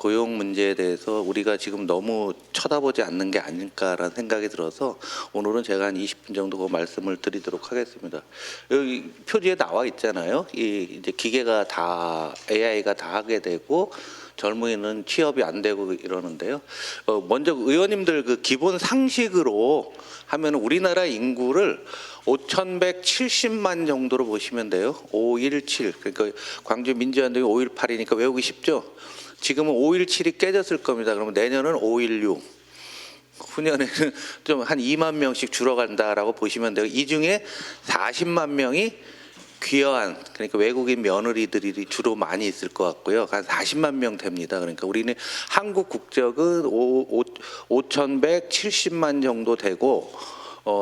고용 문제에 대해서 우리가 지금 너무 쳐다보지 않는 게 아닐까라는 생각이 들어서 오늘은 제가 한 20분 정도 그 말씀을 드리도록 하겠습니다. 여기 표지에 나와 있잖아요. 이제 기계가 다 AI가 다 하게 되고 젊은이는 취업이 안 되고 이러는데요. 먼저 의원님들 그 기본 상식으로 하면 우리나라 인구를 5,170만 정도로 보시면 돼요. 517. 그러니까 광주 민주화운동이 5.18이니까 외우기 쉽죠. 지금은 5.17이 깨졌을 겁니다. 그러면 내년은 5.16. 후년에는 좀 한 2만 명씩 줄어간다라고 보시면 돼요. 이 중에 40만 명이 귀화한, 그러니까 외국인 며느리들이 주로 많이 있을 것 같고요. 한 40만 명 됩니다. 그러니까 우리는 한국 국적은 5,170만 정도 되고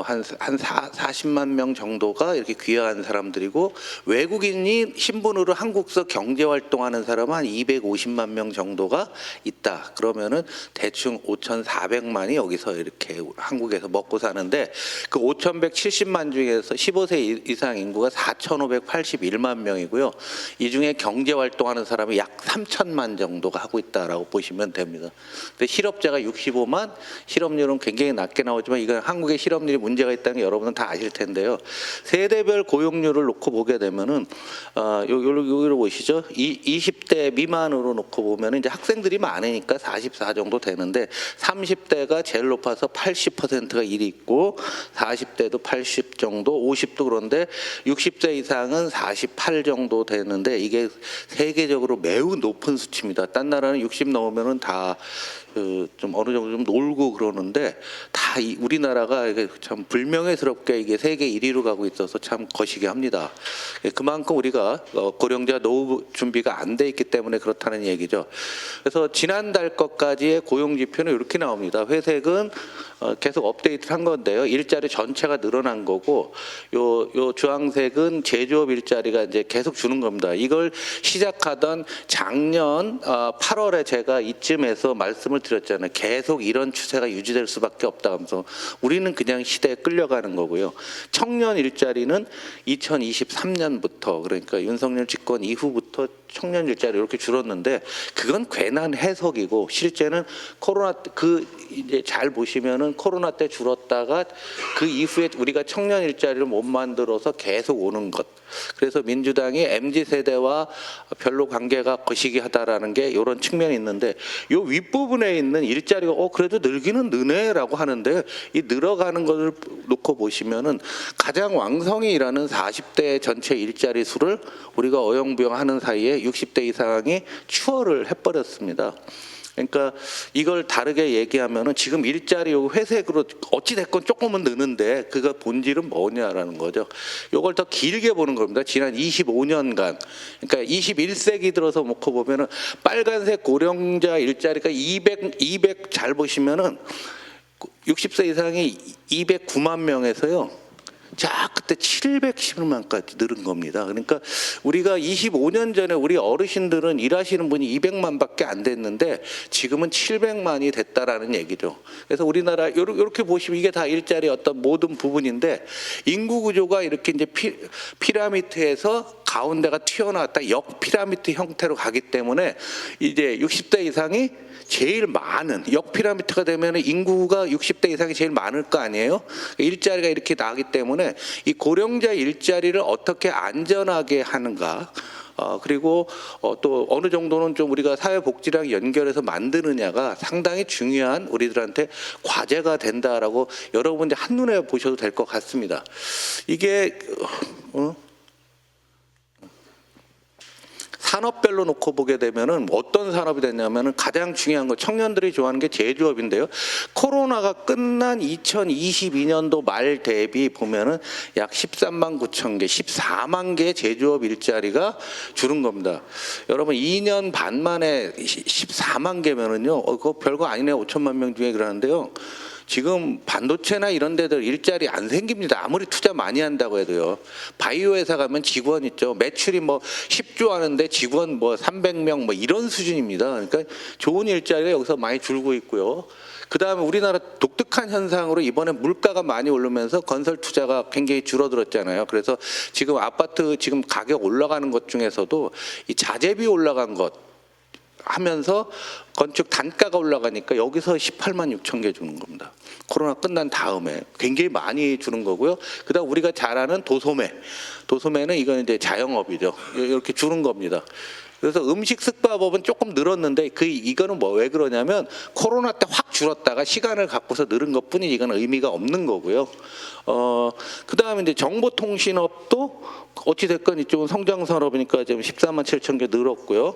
한 40만 명 정도가 이렇게 귀화한 사람들이고, 외국인이 신분으로 한국서 경제활동하는 사람은 한 250만 명 정도가 있다. 그러면은 대충 5,400만이 여기서 이렇게 한국에서 먹고 사는데, 그 5,170만 중에서 15세 이상 인구가 4,581만 명이고요. 이 중에 경제활동하는 사람이 약 3천만 정도가 하고 있다라고 보시면 됩니다. 근데 실업자가 65만, 실업률은 굉장히 낮게 나오지만 이건 한국의 실업률 문제가 있다는 게 여러분은 다 아실 텐데요. 세대별 고용률을 놓고 보게 되면은 여기로 보시죠. 20대 미만으로 놓고 보면은 이제 학생들이 많으니까 44 정도 되는데, 30대가 제일 높아서 80%가 일이 있고, 40대도 80 정도, 50도 그런데 60세 이상은 48 정도 되는데, 이게 세계적으로 매우 높은 수치입니다. 딴 나라는 60 넘으면은 다 좀 어느 정도 좀 놀고 그러는데, 다 우리나라가 참 불명예스럽게 이게 세계 1위로 가고 있어서 참 거시기 합니다. 그만큼 우리가 고령자 노후 준비가 안 돼 있기 때문에 그렇다는 얘기죠. 그래서 지난달 것까지의 고용 지표는 이렇게 나옵니다. 회색은 계속 업데이트를 한 건데요. 일자리 전체가 늘어난 거고, 요 주황색은 제조업 일자리가 이제 계속 주는 겁니다. 이걸 시작하던 작년 8월에 제가 이쯤에서 말씀을 드렸잖아요. 계속 이런 추세가 유지될 수밖에 없다 하면서 우리는 그냥 시대에 끌려가는 거고요. 청년 일자리는 2023년부터, 그러니까 윤석열 집권 이후부터 청년 일자리 이렇게 줄었는데, 그건 괜한 해석이고, 실제는 코로나 이제 잘 보시면은 코로나 때 줄었다가 그 이후에 우리가 청년 일자리를 못 만들어서 계속 오는 것. 그래서 민주당이 MZ 세대와 별로 관계가 거시기하다라는 게 이런 측면이 있는데, 이 윗부분에 있는 일자리가 그래도 늘기는 느네라고 하는데, 이 늘어가는 것을 놓고 보시면은 가장 왕성히 일하는 40대 전체 일자리 수를 우리가 어영부영하는 사이에 60대 이상이 추월을 해버렸습니다. 그러니까 이걸 다르게 얘기하면은 지금 일자리 회색으로 어찌 됐건 조금은 느는데 그거 본질은 뭐냐라는 거죠. 이걸 더 길게 보는 겁니다. 지난 25년간, 그러니까 21세기 들어서 놓고 보면은 빨간색 고령자 일자리가 200 잘 보시면은 60세 이상이 209만 명에서요. 자, 그때 710만까지 늘은 겁니다. 그러니까 우리가 25년 전에 우리 어르신들은 일하시는 분이 200만밖에 안 됐는데 지금은 700만이 됐다라는 얘기죠. 그래서 우리나라 이렇게 보시면 이게 다 일자리 어떤 모든 부분인데, 인구 구조가 이렇게 이제 피라미드에서 가운데가 튀어나왔다 역 피라미드 형태로 가기 때문에 이제 60대 이상이 제일 많은, 역 피라미드가 되면 인구가 60대 이상이 제일 많을 거 아니에요? 일자리가 이렇게 나기 때문에 이 고령자 일자리를 어떻게 안전하게 하는가, 그리고 또 어느 정도는 좀 우리가 사회복지랑 연결해서 만드느냐가 상당히 중요한 우리들한테 과제가 된다라고 여러분 이제 한눈에 보셔도 될 것 같습니다. 이게 산업별로 놓고 보게 되면은 어떤 산업이 됐냐면은 가장 중요한 거, 청년들이 좋아하는 게 제조업인데요. 코로나가 끝난 2022년도 말 대비 보면은 약 13만 9천 개, 14만 개의 제조업 일자리가 줄은 겁니다. 여러분 2년 반 만에 14만 개면은요, 그거 별거 아니네. 5천만 명 중에 그러는데요. 지금 반도체나 이런 데들 일자리 안 생깁니다. 아무리 투자 많이 한다고 해도요. 바이오 회사 가면 직원 있죠. 매출이 뭐 10조 하는데 직원 뭐 300명 뭐 이런 수준입니다. 그러니까 좋은 일자리가 여기서 많이 줄고 있고요. 그다음에 우리나라 독특한 현상으로 이번에 물가가 많이 오르면서 건설 투자가 굉장히 줄어들었잖아요. 그래서 지금 아파트 지금 가격 올라가는 것 중에서도 이 자재비 올라간 것, 하면서 건축 단가가 올라가니까 여기서 18만 6천 개 주는 겁니다. 코로나 끝난 다음에 굉장히 많이 주는 거고요. 그다음 우리가 잘 아는 도소매는 이건 이제 자영업이죠. 이렇게 주는 겁니다. 그래서 음식 숙박업은 조금 늘었는데 이거는 뭐 왜 그러냐면 코로나 때 확 줄었다가 시간을 갖고서 늘은 것뿐이지 이건 의미가 없는 거고요. 그다음에 이제 정보통신업도 어찌 됐건 이쪽은 성장 산업이니까 지금 14만 7천 개 늘었고요.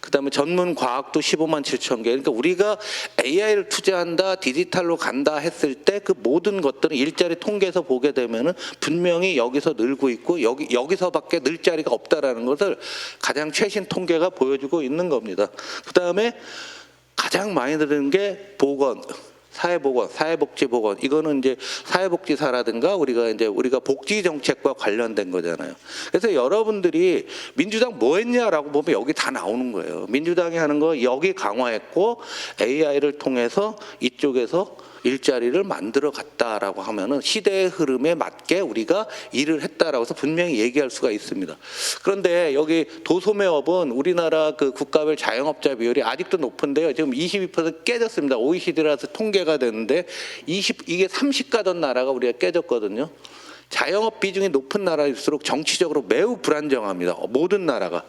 그다음에 전문 과학도 15만 7천 개. 그러니까 우리가 AI를 투자한다, 디지털로 간다 했을 때 그 모든 것들은 일자리 통계에서 보게 되면은 분명히 여기서 늘고 있고 여기서밖에 늘 자리가 없다라는 것을 가장 최신 통계가 보여주고 있는 겁니다. 그다음에 가장 많이 드는 게 보건. 사회복지보건 이거는 이제 사회복지사라든가 우리가 복지 정책과 관련된 거잖아요. 그래서 여러분들이 민주당 뭐 했냐라고 보면 여기 다 나오는 거예요. 민주당이 하는 거 여기 강화했고 AI를 통해서 이쪽에서 일자리를 만들어 갔다라고 하면은 시대의 흐름에 맞게 우리가 일을 했다라고 해서 분명히 얘기할 수가 있습니다. 그런데 여기 도소매업은 우리나라 그 국가별 자영업자 비율이 아직도 높은데요. 지금 22% 깨졌습니다. OECD라서 통계가 되는데 이게 30 가던 나라가 우리가 깨졌거든요. 자영업 비중이 높은 나라일수록 정치적으로 매우 불안정합니다. 모든 나라가.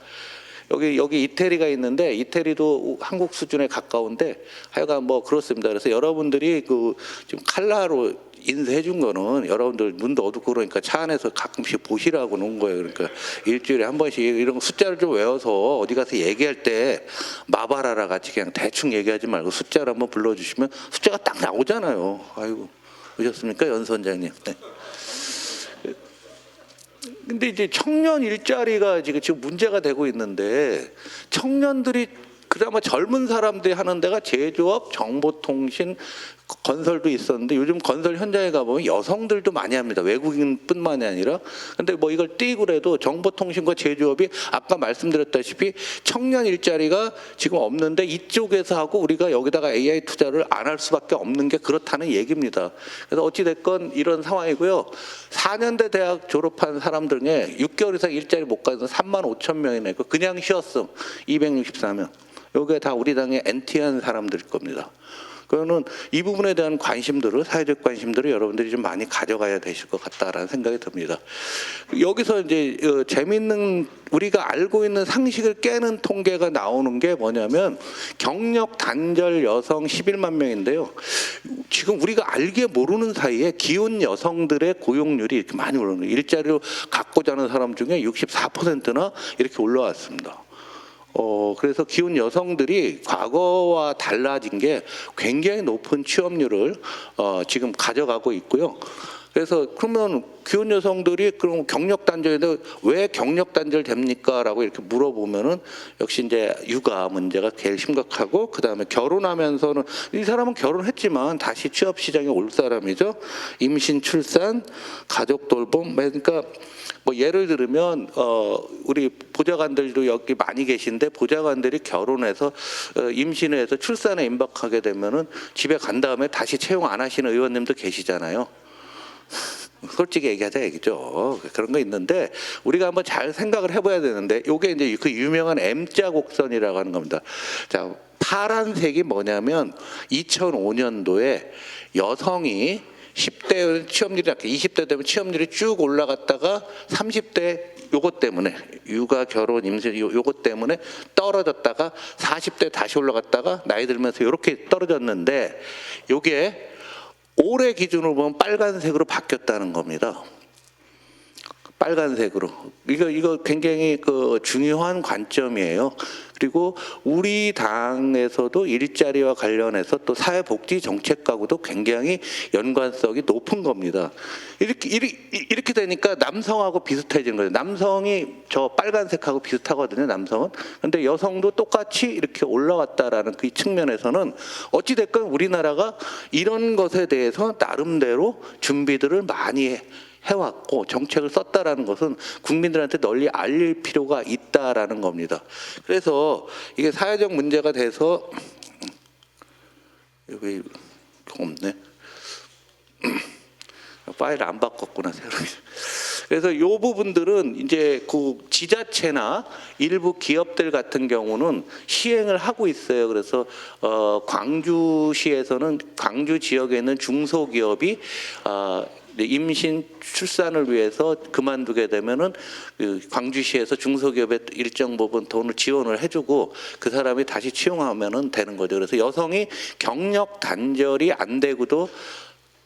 여기 이태리가 있는데 이태리도 한국 수준에 가까운데 하여간 뭐 그렇습니다. 그래서 여러분들이 그 지금 칼라로 인쇄해 준 거는 여러분들 눈도 어둡고 그러니까 차 안에서 가끔씩 보시라고 놓은 거예요. 그러니까 일주일에 한 번씩 이런 숫자를 좀 외워서 어디 가서 얘기할 때 마바라라 같이 그냥 대충 얘기하지 말고 숫자를 한번 불러주시면 숫자가 딱 나오잖아요. 아이고 오셨습니까, 연 선장님? 네. 근데 이제 청년 일자리가 지금 문제가 되고 있는데 청년들이 그나마 젊은 사람들이 하는 데가 제조업, 정보통신, 건설도 있었는데 요즘 건설 현장에 가보면 여성들도 많이 합니다. 외국인뿐만이 아니라. 근데 뭐 이걸 띄고라도 정보통신과 제조업이 아까 말씀드렸다시피 청년 일자리가 지금 없는데 이쪽에서 하고 우리가 여기다가 AI 투자를 안 할 수밖에 없는 게 그렇다는 얘기입니다. 그래서 어찌됐건 이런 상황이고요. 4년대 대학 졸업한 사람들 중에 6개월 이상 일자리 못 가서 3만 5천 명이나 있고 그냥 쉬었음 264명. 요게 다 우리 당의 NT한 사람들일 겁니다. 그거는 이 부분에 대한 관심들을 사회적 관심들을 여러분들이 좀 많이 가져가야 되실 것 같다라는 생각이 듭니다. 여기서 이제 재미있는 우리가 알고 있는 상식을 깨는 통계가 나오는 게 뭐냐면 경력 단절 여성 11만 명인데요. 지금 우리가 알게 모르는 사이에 기혼 여성들의 고용률이 이렇게 많이 올라오는 거예요. 일자리를 갖고자 하는 사람 중에 64%나 이렇게 올라왔습니다. 그래서 기혼 여성들이 과거와 달라진 게 굉장히 높은 취업률을 지금 가져가고 있고요. 그래서 그러면 기혼 여성들이 그럼 경력 단절인데 왜 경력 단절 됩니까?라고 이렇게 물어보면은 역시 이제 육아 문제가 제일 심각하고 그 다음에 결혼하면서는 이 사람은 결혼했지만 다시 취업 시장에 올 사람이죠. 임신, 출산, 가족 돌봄, 그러니까. 뭐 예를 들면 우리 보좌관들도 여기 많이 계신데 보좌관들이 결혼해서 임신해서 출산에 임박하게 되면은 집에 간 다음에 다시 채용 안 하시는 의원님도 계시잖아요. 솔직히 얘기하자 얘기죠. 그런 거 있는데 우리가 한번 잘 생각을 해봐야 되는데 이게 이제 그 유명한 M자 곡선이라고 하는 겁니다. 자, 파란색이 뭐냐면 2005년도에 여성이 10대 취업률이 20대 되면 취업률이 쭉 올라갔다가 30대 요것 때문에 육아, 결혼, 임신 요것 때문에 떨어졌다가 40대 다시 올라갔다가 나이 들면서 이렇게 떨어졌는데 요게 올해 기준으로 보면 빨간색으로 바뀌었다는 겁니다. 빨간색으로. 이거 굉장히 그 중요한 관점이에요. 그리고 우리 당에서도 일자리와 관련해서 또 사회복지 정책하고도 굉장히 연관성이 높은 겁니다. 이렇게 되니까 남성하고 비슷해지는 거예요. 남성이 저 빨간색하고 비슷하거든요, 남성은. 근데 여성도 똑같이 이렇게 올라왔다라는 그 측면에서는 어찌됐건 우리나라가 이런 것에 대해서 나름대로 준비들을 많이 해왔고 정책을 썼다라는 것은 국민들한테 널리 알릴 필요가 있다라는 겁니다. 그래서 이게 사회적 문제가 돼서 여기 없네. 파일 안 바꿨구나 새로. 그래서 이 부분들은 이제 그 지자체나 일부 기업들 같은 경우는 시행을 하고 있어요. 그래서 광주시에서는 광주 지역에 있는 중소기업이 임신 출산을 위해서 그만두게 되면은 그 광주시에서 중소기업에 일정 부분 돈을 지원을 해주고 그 사람이 다시 채용하면은 되는 거죠. 그래서 여성이 경력 단절이 안 되고도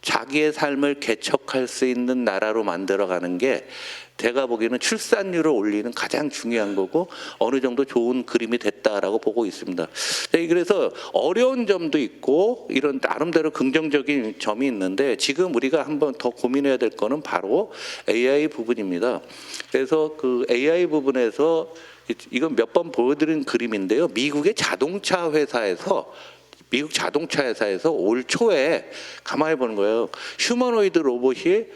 자기의 삶을 개척할 수 있는 나라로 만들어가는 게 제가 보기에는 출산율을 올리는 가장 중요한 거고 어느 정도 좋은 그림이 됐다라고 보고 있습니다. 그래서 어려운 점도 있고 이런 나름대로 긍정적인 점이 있는데 지금 우리가 한번 더 고민해야 될 거는 바로 AI 부분입니다. 그래서 그 AI 부분에서 이건 몇 번 보여드린 그림인데요. 미국 자동차 회사에서 올 초에 가만히 보는 거예요. 휴머노이드 로봇이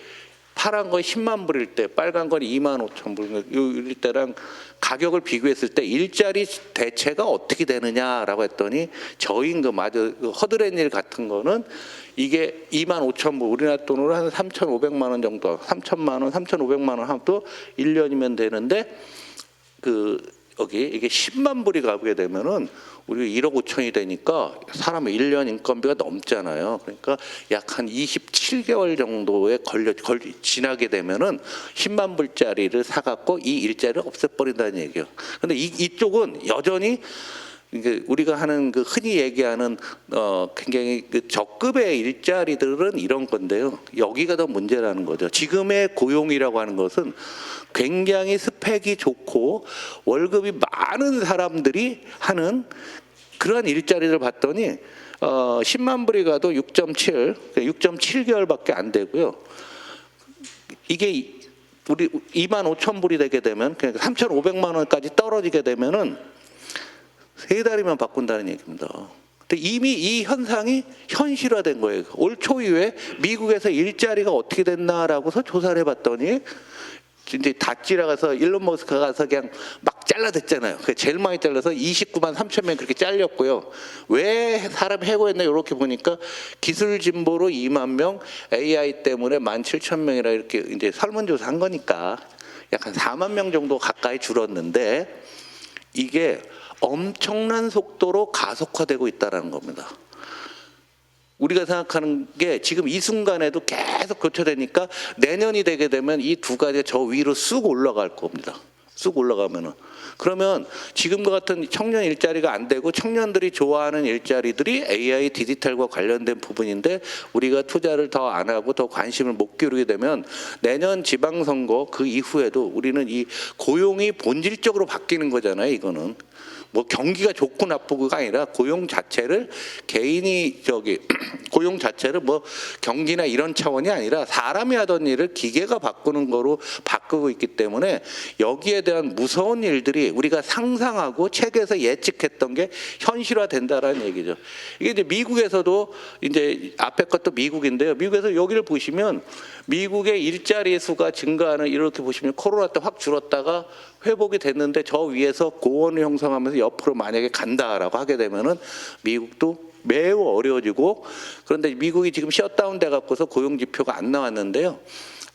파란 건 10만 불일 때, 빨간 건 2만 5천 불일 때랑 가격을 비교했을 때 일자리 대체가 어떻게 되느냐라고 했더니 저임금 아주 허드렛일 같은 거는 이게 2만 5천 불, 우리나라 돈으로 한 3,500만 원 정도, 3천만 원, 3,500만 원 하면 또 1년이면 되는데 여기 이게 10만 불이 가게 되면은 우리 1억 5천이 되니까 사람의 1년 인건비가 넘잖아요. 그러니까 약 한 27개월 정도에 지나게 되면은 10만 불짜리를 사갖고 이 일자리를 없애버린다는 얘기예요. 근데 이쪽은 여전히 이게 우리가 하는 그 흔히 얘기하는 굉장히 그 저급의 일자리들은 이런 건데요. 여기가 더 문제라는 거죠. 지금의 고용이라고 하는 것은 굉장히 스펙이 좋고 월급이 많은 사람들이 하는 그러한 일자리를 봤더니 10만 불이 가도 6.7개월밖에 안 되고요. 이게 우리 2만 5천 불이 되게 되면 그러니까 3,500만 원까지 떨어지게 되면은 3달이면 바꾼다는 얘기입니다. 근데 이미 이 현상이 현실화된 거예요. 올 초 이후에 미국에서 일자리가 어떻게 됐나라고서 조사를 해봤더니 이제 다 지나가서 일론 머스크가 가서 그냥 막 잘라댔잖아요. 제일 많이 잘라서 29만 3천 명 그렇게 잘렸고요. 왜 사람 해고했나 이렇게 보니까 기술 진보로 2만 명, AI 때문에 17,000명이라 이렇게 이제 설문조사 한 거니까 약간 4만 명 정도 가까이 줄었는데 이게 엄청난 속도로 가속화되고 있다는 겁니다. 우리가 생각하는 게 지금 이 순간에도 계속 교차되니까 내년이 되게 되면 이 두 가지가 저 위로 쑥 올라갈 겁니다. 쑥 올라가면은. 그러면 지금과 같은 청년 일자리가 안 되고 청년들이 좋아하는 일자리들이 AI 디지털과 관련된 부분인데 우리가 투자를 더 안 하고 더 관심을 못 기울이게 되면 내년 지방선거 그 이후에도 우리는 이 고용이 본질적으로 바뀌는 거잖아요. 이거는. 뭐 경기가 좋고 나쁘고가 아니라 고용 자체를 개인이 고용 자체를 뭐 경기나 이런 차원이 아니라 사람이 하던 일을 기계가 바꾸는 거로 바꾸고 있기 때문에 여기에 대한 무서운 일들이 우리가 상상하고 책에서 예측했던 게 현실화된다라는 얘기죠. 이게 이제 미국에서도 이제 앞에 것도 미국인데요. 미국에서 여기를 보시면 미국의 일자리 수가 증가하는 이렇게 보시면 코로나 때 확 줄었다가 회복이 됐는데 저 위에서 고원을 형성하면서 옆으로 만약에 간다라고 하게 되면은 미국도 매우 어려워지고 그런데 미국이 지금 셧다운 돼 갖고서 고용 지표가 안 나왔는데요.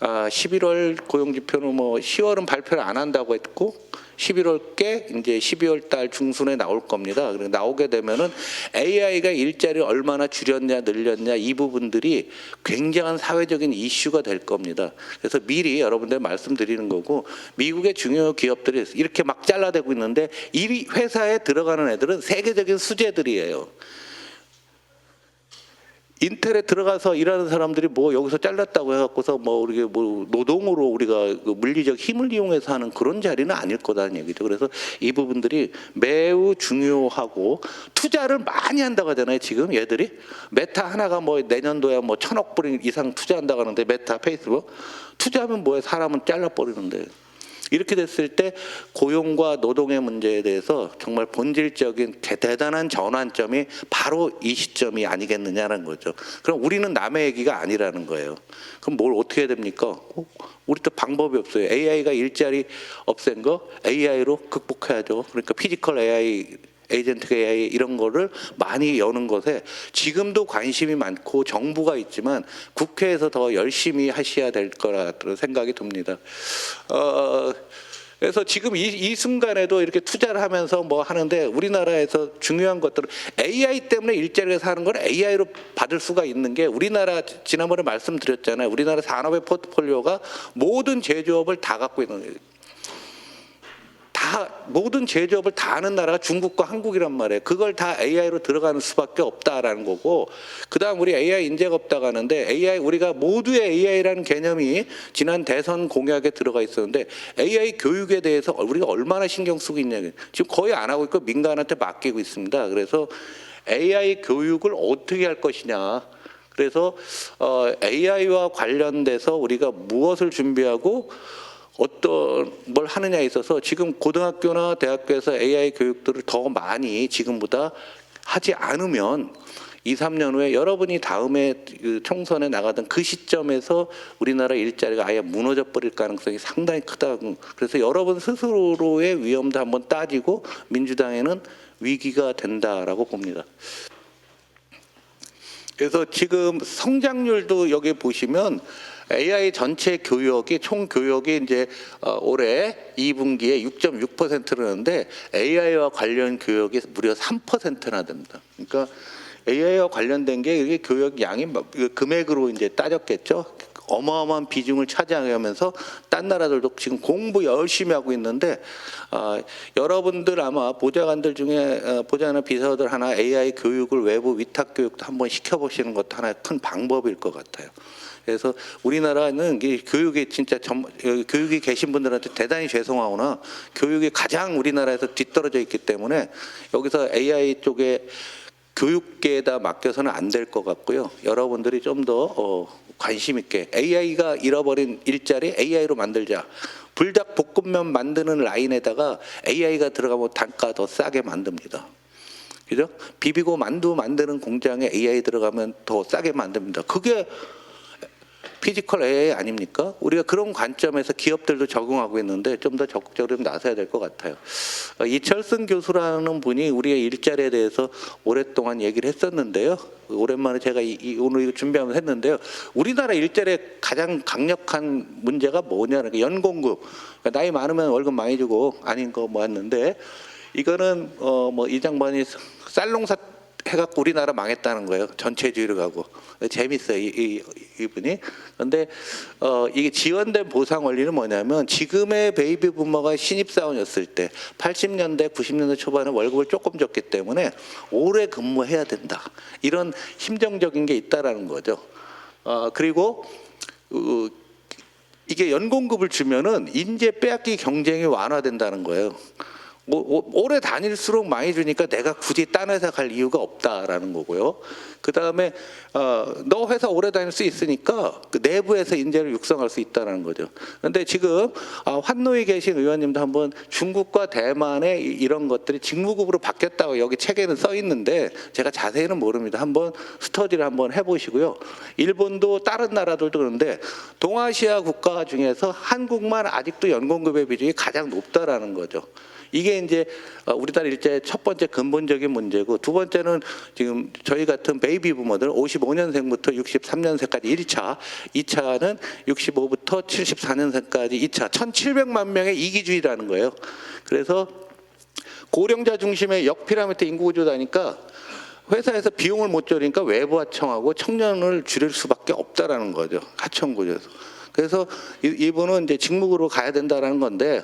11월 고용 지표는 뭐 10월은 발표를 안 한다고 했고 11월께 이제 12월 달 중순에 나올 겁니다. 그리고 나오게 되면은 AI가 일자리를 얼마나 줄였냐 늘렸냐 이 부분들이 굉장한 사회적인 이슈가 될 겁니다. 그래서 미리 여러분들 말씀드리는 거고 미국의 중요 기업들이 이렇게 막 잘라대고 있는데 이 회사에 들어가는 애들은 세계적인 수재들이에요. 인텔에 들어가서 일하는 사람들이 뭐 여기서 잘랐다고 해갖고서 뭐 우리가 뭐 노동으로 우리가 그 물리적 힘을 이용해서 하는 그런 자리는 아닐 거다는 얘기죠. 그래서 이 부분들이 매우 중요하고 투자를 많이 한다고 하잖아요. 지금 얘들이 메타 하나가 뭐 내년도에 뭐 1,000억 불 이상 투자한다고 하는데 메타 페이스북 투자하면 뭐해 사람은 잘라버리는데. 이렇게 됐을 때 고용과 노동의 문제에 대해서 정말 본질적인 대단한 전환점이 바로 이 시점이 아니겠느냐는 거죠. 그럼 우리는 남의 얘기가 아니라는 거예요. 그럼 뭘 어떻게 해야 됩니까? 우리 또 방법이 없어요. AI가 일자리 없앤 거 AI로 극복해야죠. 그러니까 피지컬 AI 에이전트 AI 이런 거를 많이 여는 것에 지금도 관심이 많고 정부가 있지만 국회에서 더 열심히 하셔야 될 거라는 생각이 듭니다. 그래서 지금 이 순간에도 이렇게 투자를 하면서 뭐 하는데 우리나라에서 중요한 것들은 AI 때문에 일자리가 사는 걸 AI로 받을 수가 있는 게 우리나라 지난번에 말씀드렸잖아요. 우리나라 산업의 포트폴리오가 모든 제조업을 다 갖고 있는 거예요. 모든 제조업을 다 하는 나라가 중국과 한국이란 말이에요. 그걸 다 AI로 들어가는 수밖에 없다라는 거고, 그다음 우리 AI 인재가 없다고 하는데 AI 우리가 모두의 AI라는 개념이 지난 대선 공약에 들어가 있었는데 AI 교육에 대해서 우리가 얼마나 신경 쓰고 있냐, 지금 거의 안 하고 있고 민간한테 맡기고 있습니다. 그래서 AI 교육을 어떻게 할 것이냐. 그래서 AI와 관련돼서 우리가 무엇을 준비하고 어떤 뭘 하느냐에 있어서 지금 고등학교나 대학교에서 AI 교육들을 더 많이 지금보다 하지 않으면 2, 3년 후에 여러분이 다음에 그 총선에 나가던 그 시점에서 우리나라 일자리가 아예 무너져 버릴 가능성이 상당히 크다고. 그래서 여러분 스스로의 위험도 한번 따지고 민주당에는 위기가 된다라고 봅니다. 그래서 지금 성장률도 여기 보시면 AI 전체 교역이 총 교역이 이제 올해 2분기에 6.6%라는데 AI와 관련 교역이 무려 3%나 됩니다. 그러니까 AI와 관련된 게 이게 교역 양이 금액으로 이제 따졌겠죠. 어마어마한 비중을 차지하면서 딴 나라들도 지금 공부 열심히 하고 있는데 여러분들 아마 보좌관들 중에 보좌나 비서들 하나 AI 교육을 외부 위탁 교육도 한번 시켜보시는 것도 하나의 큰 방법일 것 같아요. 그래서 우리나라는 교육이 진짜 교육이 계신 분들한테 대단히 죄송하거나 교육이 가장 우리나라에서 뒤떨어져 있기 때문에 여기서 AI 쪽에 교육계에다 맡겨서는 안 될 것 같고요. 여러분들이 좀 더 관심 있게 AI가 잃어버린 일자리 AI로 만들자. 불닭 볶음면 만드는 라인에다가 AI가 들어가면 단가 더 싸게 만듭니다. 그죠? 비비고 만두 만드는 공장에 AI 들어가면 더 싸게 만듭니다. 그게 피지컬 AI 아닙니까? 우리가 그런 관점에서 기업들도 적응하고 있는데 좀 더 적극적으로 나서야 될 것 같아요. 이철승 교수라는 분이 우리의 일자리에 대해서 오랫동안 얘기를 했었는데요. 오랜만에 제가 오늘 이거 준비하면서 했는데요. 우리나라 일자리의 가장 강력한 문제가 뭐냐는 게 연공급. 그러니까 나이 많으면 월급 많이 주고 아닌 거 뭐 했는데 이거는 뭐 이 장관이 쌀농사 해갖고 우리나라 망했다는 거예요. 전체주의로 가고. 재밌어요, 이분이. 그런데 이게 지원된 보상 원리는 뭐냐면 지금의 베이비 부머가 신입사원이었을 때 80년대, 90년대 초반에 월급을 조금 줬기 때문에 오래 근무해야 된다. 이런 심정적인 게 있다라는 거죠. 그리고 이게 연공급을 주면은 인재 빼앗기 경쟁이 완화된다는 거예요. 오래 다닐수록 많이 주니까 내가 굳이 딴 회사 갈 이유가 없다라는 거고요. 그 다음에 너 회사 오래 다닐 수 있으니까 그 내부에서 인재를 육성할 수 있다는 거죠. 그런데 지금 환노에 계신 의원님도 한번 중국과 대만의 이런 것들이 직무급으로 바뀌었다고 여기 책에는 써 있는데 제가 자세히는 모릅니다. 한번 스터디를 한번 해보시고요. 일본도 다른 나라들도 그런데 동아시아 국가 중에서 한국만 아직도 연공급의 비중이 가장 높다라는 거죠. 이게 이제 우리나라 일자리의 첫 번째 근본적인 문제고, 두 번째는 지금 저희 같은 베이비 부머들 55년생부터 63년생까지 1차, 2차는 65부터 74년생까지 2차 1,700만 명의 이기주의라는 거예요. 그래서 고령자 중심의 역피라미드 인구구조다니까 회사에서 비용을 못 줄이니까 외부 하청하고 청년을 줄일 수밖에 없다라는 거죠. 하청구조에서. 그래서 이분은 이제 직무급으로 가야 된다라는 건데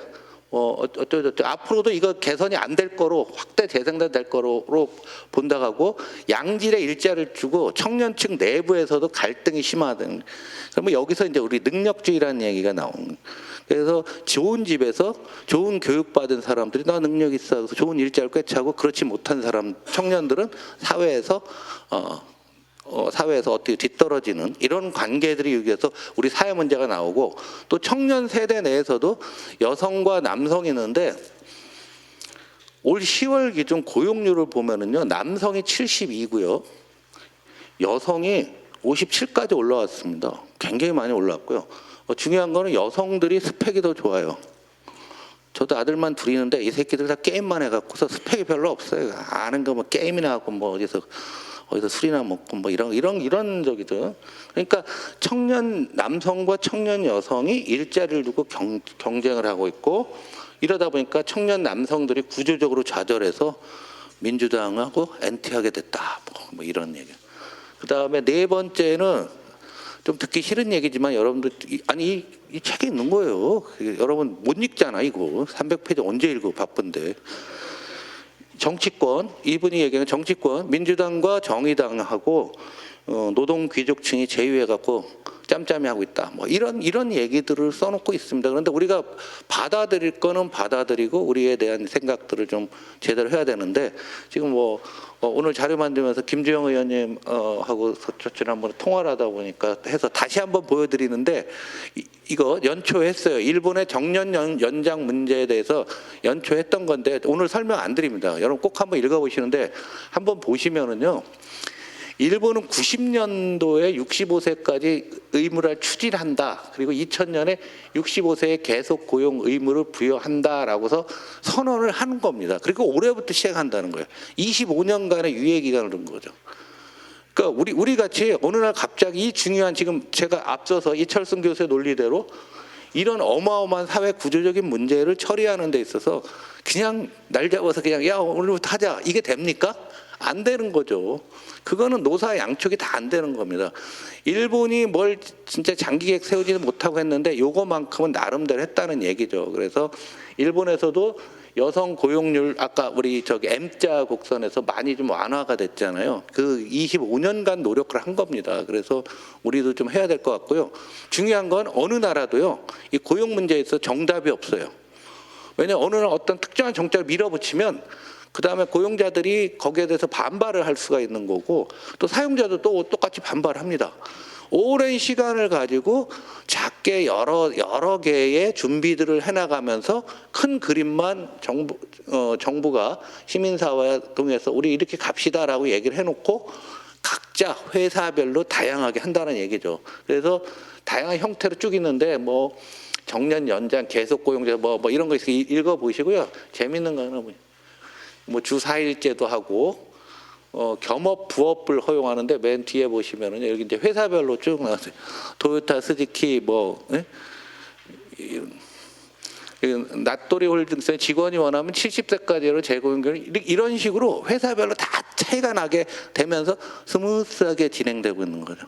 어쩌저쩌 앞으로도 이거 개선이 안 될 거로 확대 재생될 거로 본다고 양질의 일자리를 주고 청년층 내부에서도 갈등이 심화된. 그러면 여기서 이제 우리 능력주의라는 얘기가 나오는. 그래서 좋은 집에서 좋은 교육받은 사람들이 나 능력 있어 그래서 좋은 일자리를 꿰차고 그렇지 못한 사람 청년들은 사회에서 어떻게 뒤떨어지는 이런 관계들이 여기에서 우리 사회 문제가 나오고, 또 청년 세대 내에서도 여성과 남성이 있는데 올 10월 기준 고용률을 보면은요 남성이 72고요 여성이 57까지 올라왔습니다. 굉장히 많이 올라왔고요. 중요한 거는 여성들이 스펙이 더 좋아요. 저도 아들만 둘이 있는데 이 새끼들 다 게임만 해갖고서 스펙이 별로 없어요. 아는 거 뭐 게임이나 하고 뭐 어디서 술이나 먹고 뭐 이런 저기들. 그러니까 청년 남성과 청년 여성이 일자리를 두고 경쟁을 하고 있고, 이러다 보니까 청년 남성들이 구조적으로 좌절해서 민주당하고 엔티하게 됐다. 뭐 이런 얘기. 그 다음에 네 번째는 좀 듣기 싫은 얘기지만 여러분들 아니 이 책에 있는 거예요. 여러분 못 읽잖아 이거. 300페이지 언제 읽어 바쁜데. 정치권, 이분이 얘기하는 정치권, 민주당과 정의당하고 노동 귀족층이 제휴해갖고 짬짬이 하고 있다. 뭐 이런 얘기들을 써놓고 있습니다. 그런데 우리가 받아들일 거는 받아들이고 우리에 대한 생각들을 좀 제대로 해야 되는데, 지금 뭐 오늘 자료 만들면서 김주영 의원님 하고 지난번에 통화를 하다 보니까 해서 다시 한번 보여드리는데, 이거 연초했어요. 일본의 정년 연장 문제에 대해서 연초했던 건데 오늘 설명 안 드립니다. 여러분 꼭 한번 읽어보시는데, 한번 보시면은요. 일본은 90년도에 65세까지 의무를 추진한다. 그리고 2000년에 65세에 계속 고용 의무를 부여한다라고서 선언을 하는 겁니다. 그리고 올해부터 시작한다는 거예요. 25년간의 유예 기간을 둔 거죠. 그러니까 우리 같이 어느 날 갑자기 이 중요한, 지금 제가 앞서서 이철승 교수의 논리대로 이런 어마어마한 사회 구조적인 문제를 처리하는 데 있어서 그냥 날 잡아서 그냥 야 오늘부터 하자, 이게 됩니까? 안 되는 거죠. 그거는 노사 양쪽이 다 안 되는 겁니다. 일본이 뭘 진짜 장기 계획 세우지는 못하고 했는데 요거만큼은 나름대로 했다는 얘기죠. 그래서 일본에서도 여성 고용률, 아까 우리 저기 M자 곡선에서 많이 좀 완화가 됐잖아요. 그 25년간 노력을 한 겁니다. 그래서 우리도 좀 해야 될 것 같고요. 중요한 건 어느 나라도요, 이 고용 문제에 있어서 정답이 없어요. 왜냐하면 어느 날 어떤 특정한 정책을 밀어붙이면 그 다음에 고용자들이 거기에 대해서 반발을 할 수가 있는 거고, 또 사용자도 또 똑같이 반발합니다. 오랜 시간을 가지고 작게 여러 개의 준비들을 해나가면서 큰 그림만 정부가 시민사회와 통해서 우리 이렇게 갑시다라고 얘기를 해놓고 각자 회사별로 다양하게 한다는 얘기죠. 그래서 다양한 형태로 쭉 있는데 뭐 정년 연장, 계속 고용제 뭐 이런 거 있으니까 읽어보시고요. 재밌는 거는 뭐 주 4일제도 하고 겸업 부업을 허용하는데 맨 뒤에 보시면은 여기 이제 회사별로 쭉 나왔어요. 토요타, 스즈키 낫도리 홀딩스의 직원이 원하면 70세까지로 재고용결, 이런 식으로 회사별로 다 차이가 나게 되면서 스무스하게 진행되고 있는 거죠.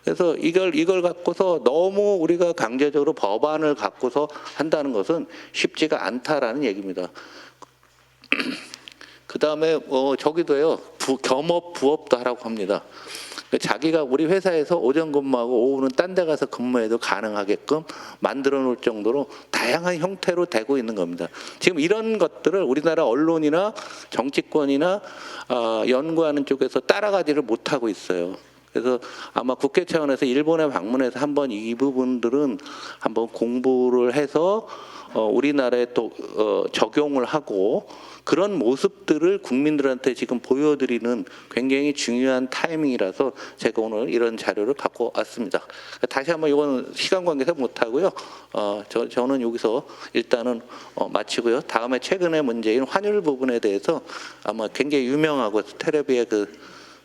그래서 이걸 갖고서 너무 우리가 강제적으로 법안을 갖고서 한다는 것은 쉽지가 않다라는 얘기입니다. 그 다음에 저기도요, 겸업 부업도 하라고 합니다. 자기가 우리 회사에서 오전 근무하고 오후는 딴 데 가서 근무해도 가능하게끔 만들어 놓을 정도로 다양한 형태로 되고 있는 겁니다. 지금 이런 것들을 우리나라 언론이나 정치권이나 연구하는 쪽에서 따라가지를 못하고 있어요. 그래서 아마 국회 차원에서 일본에 방문해서 한번 이 부분들은 한번 공부를 해서 우리나라에 또 적용을 하고, 그런 모습들을 국민들한테 지금 보여드리는 굉장히 중요한 타이밍이라서 제가 오늘 이런 자료를 갖고 왔습니다. 다시 한번 이건 시간 관계상 못하고요. 저는 여기서 일단은 마치고요. 다음에 최근의 문제인 환율 부분에 대해서 아마 굉장히 유명하고 텔레비의 그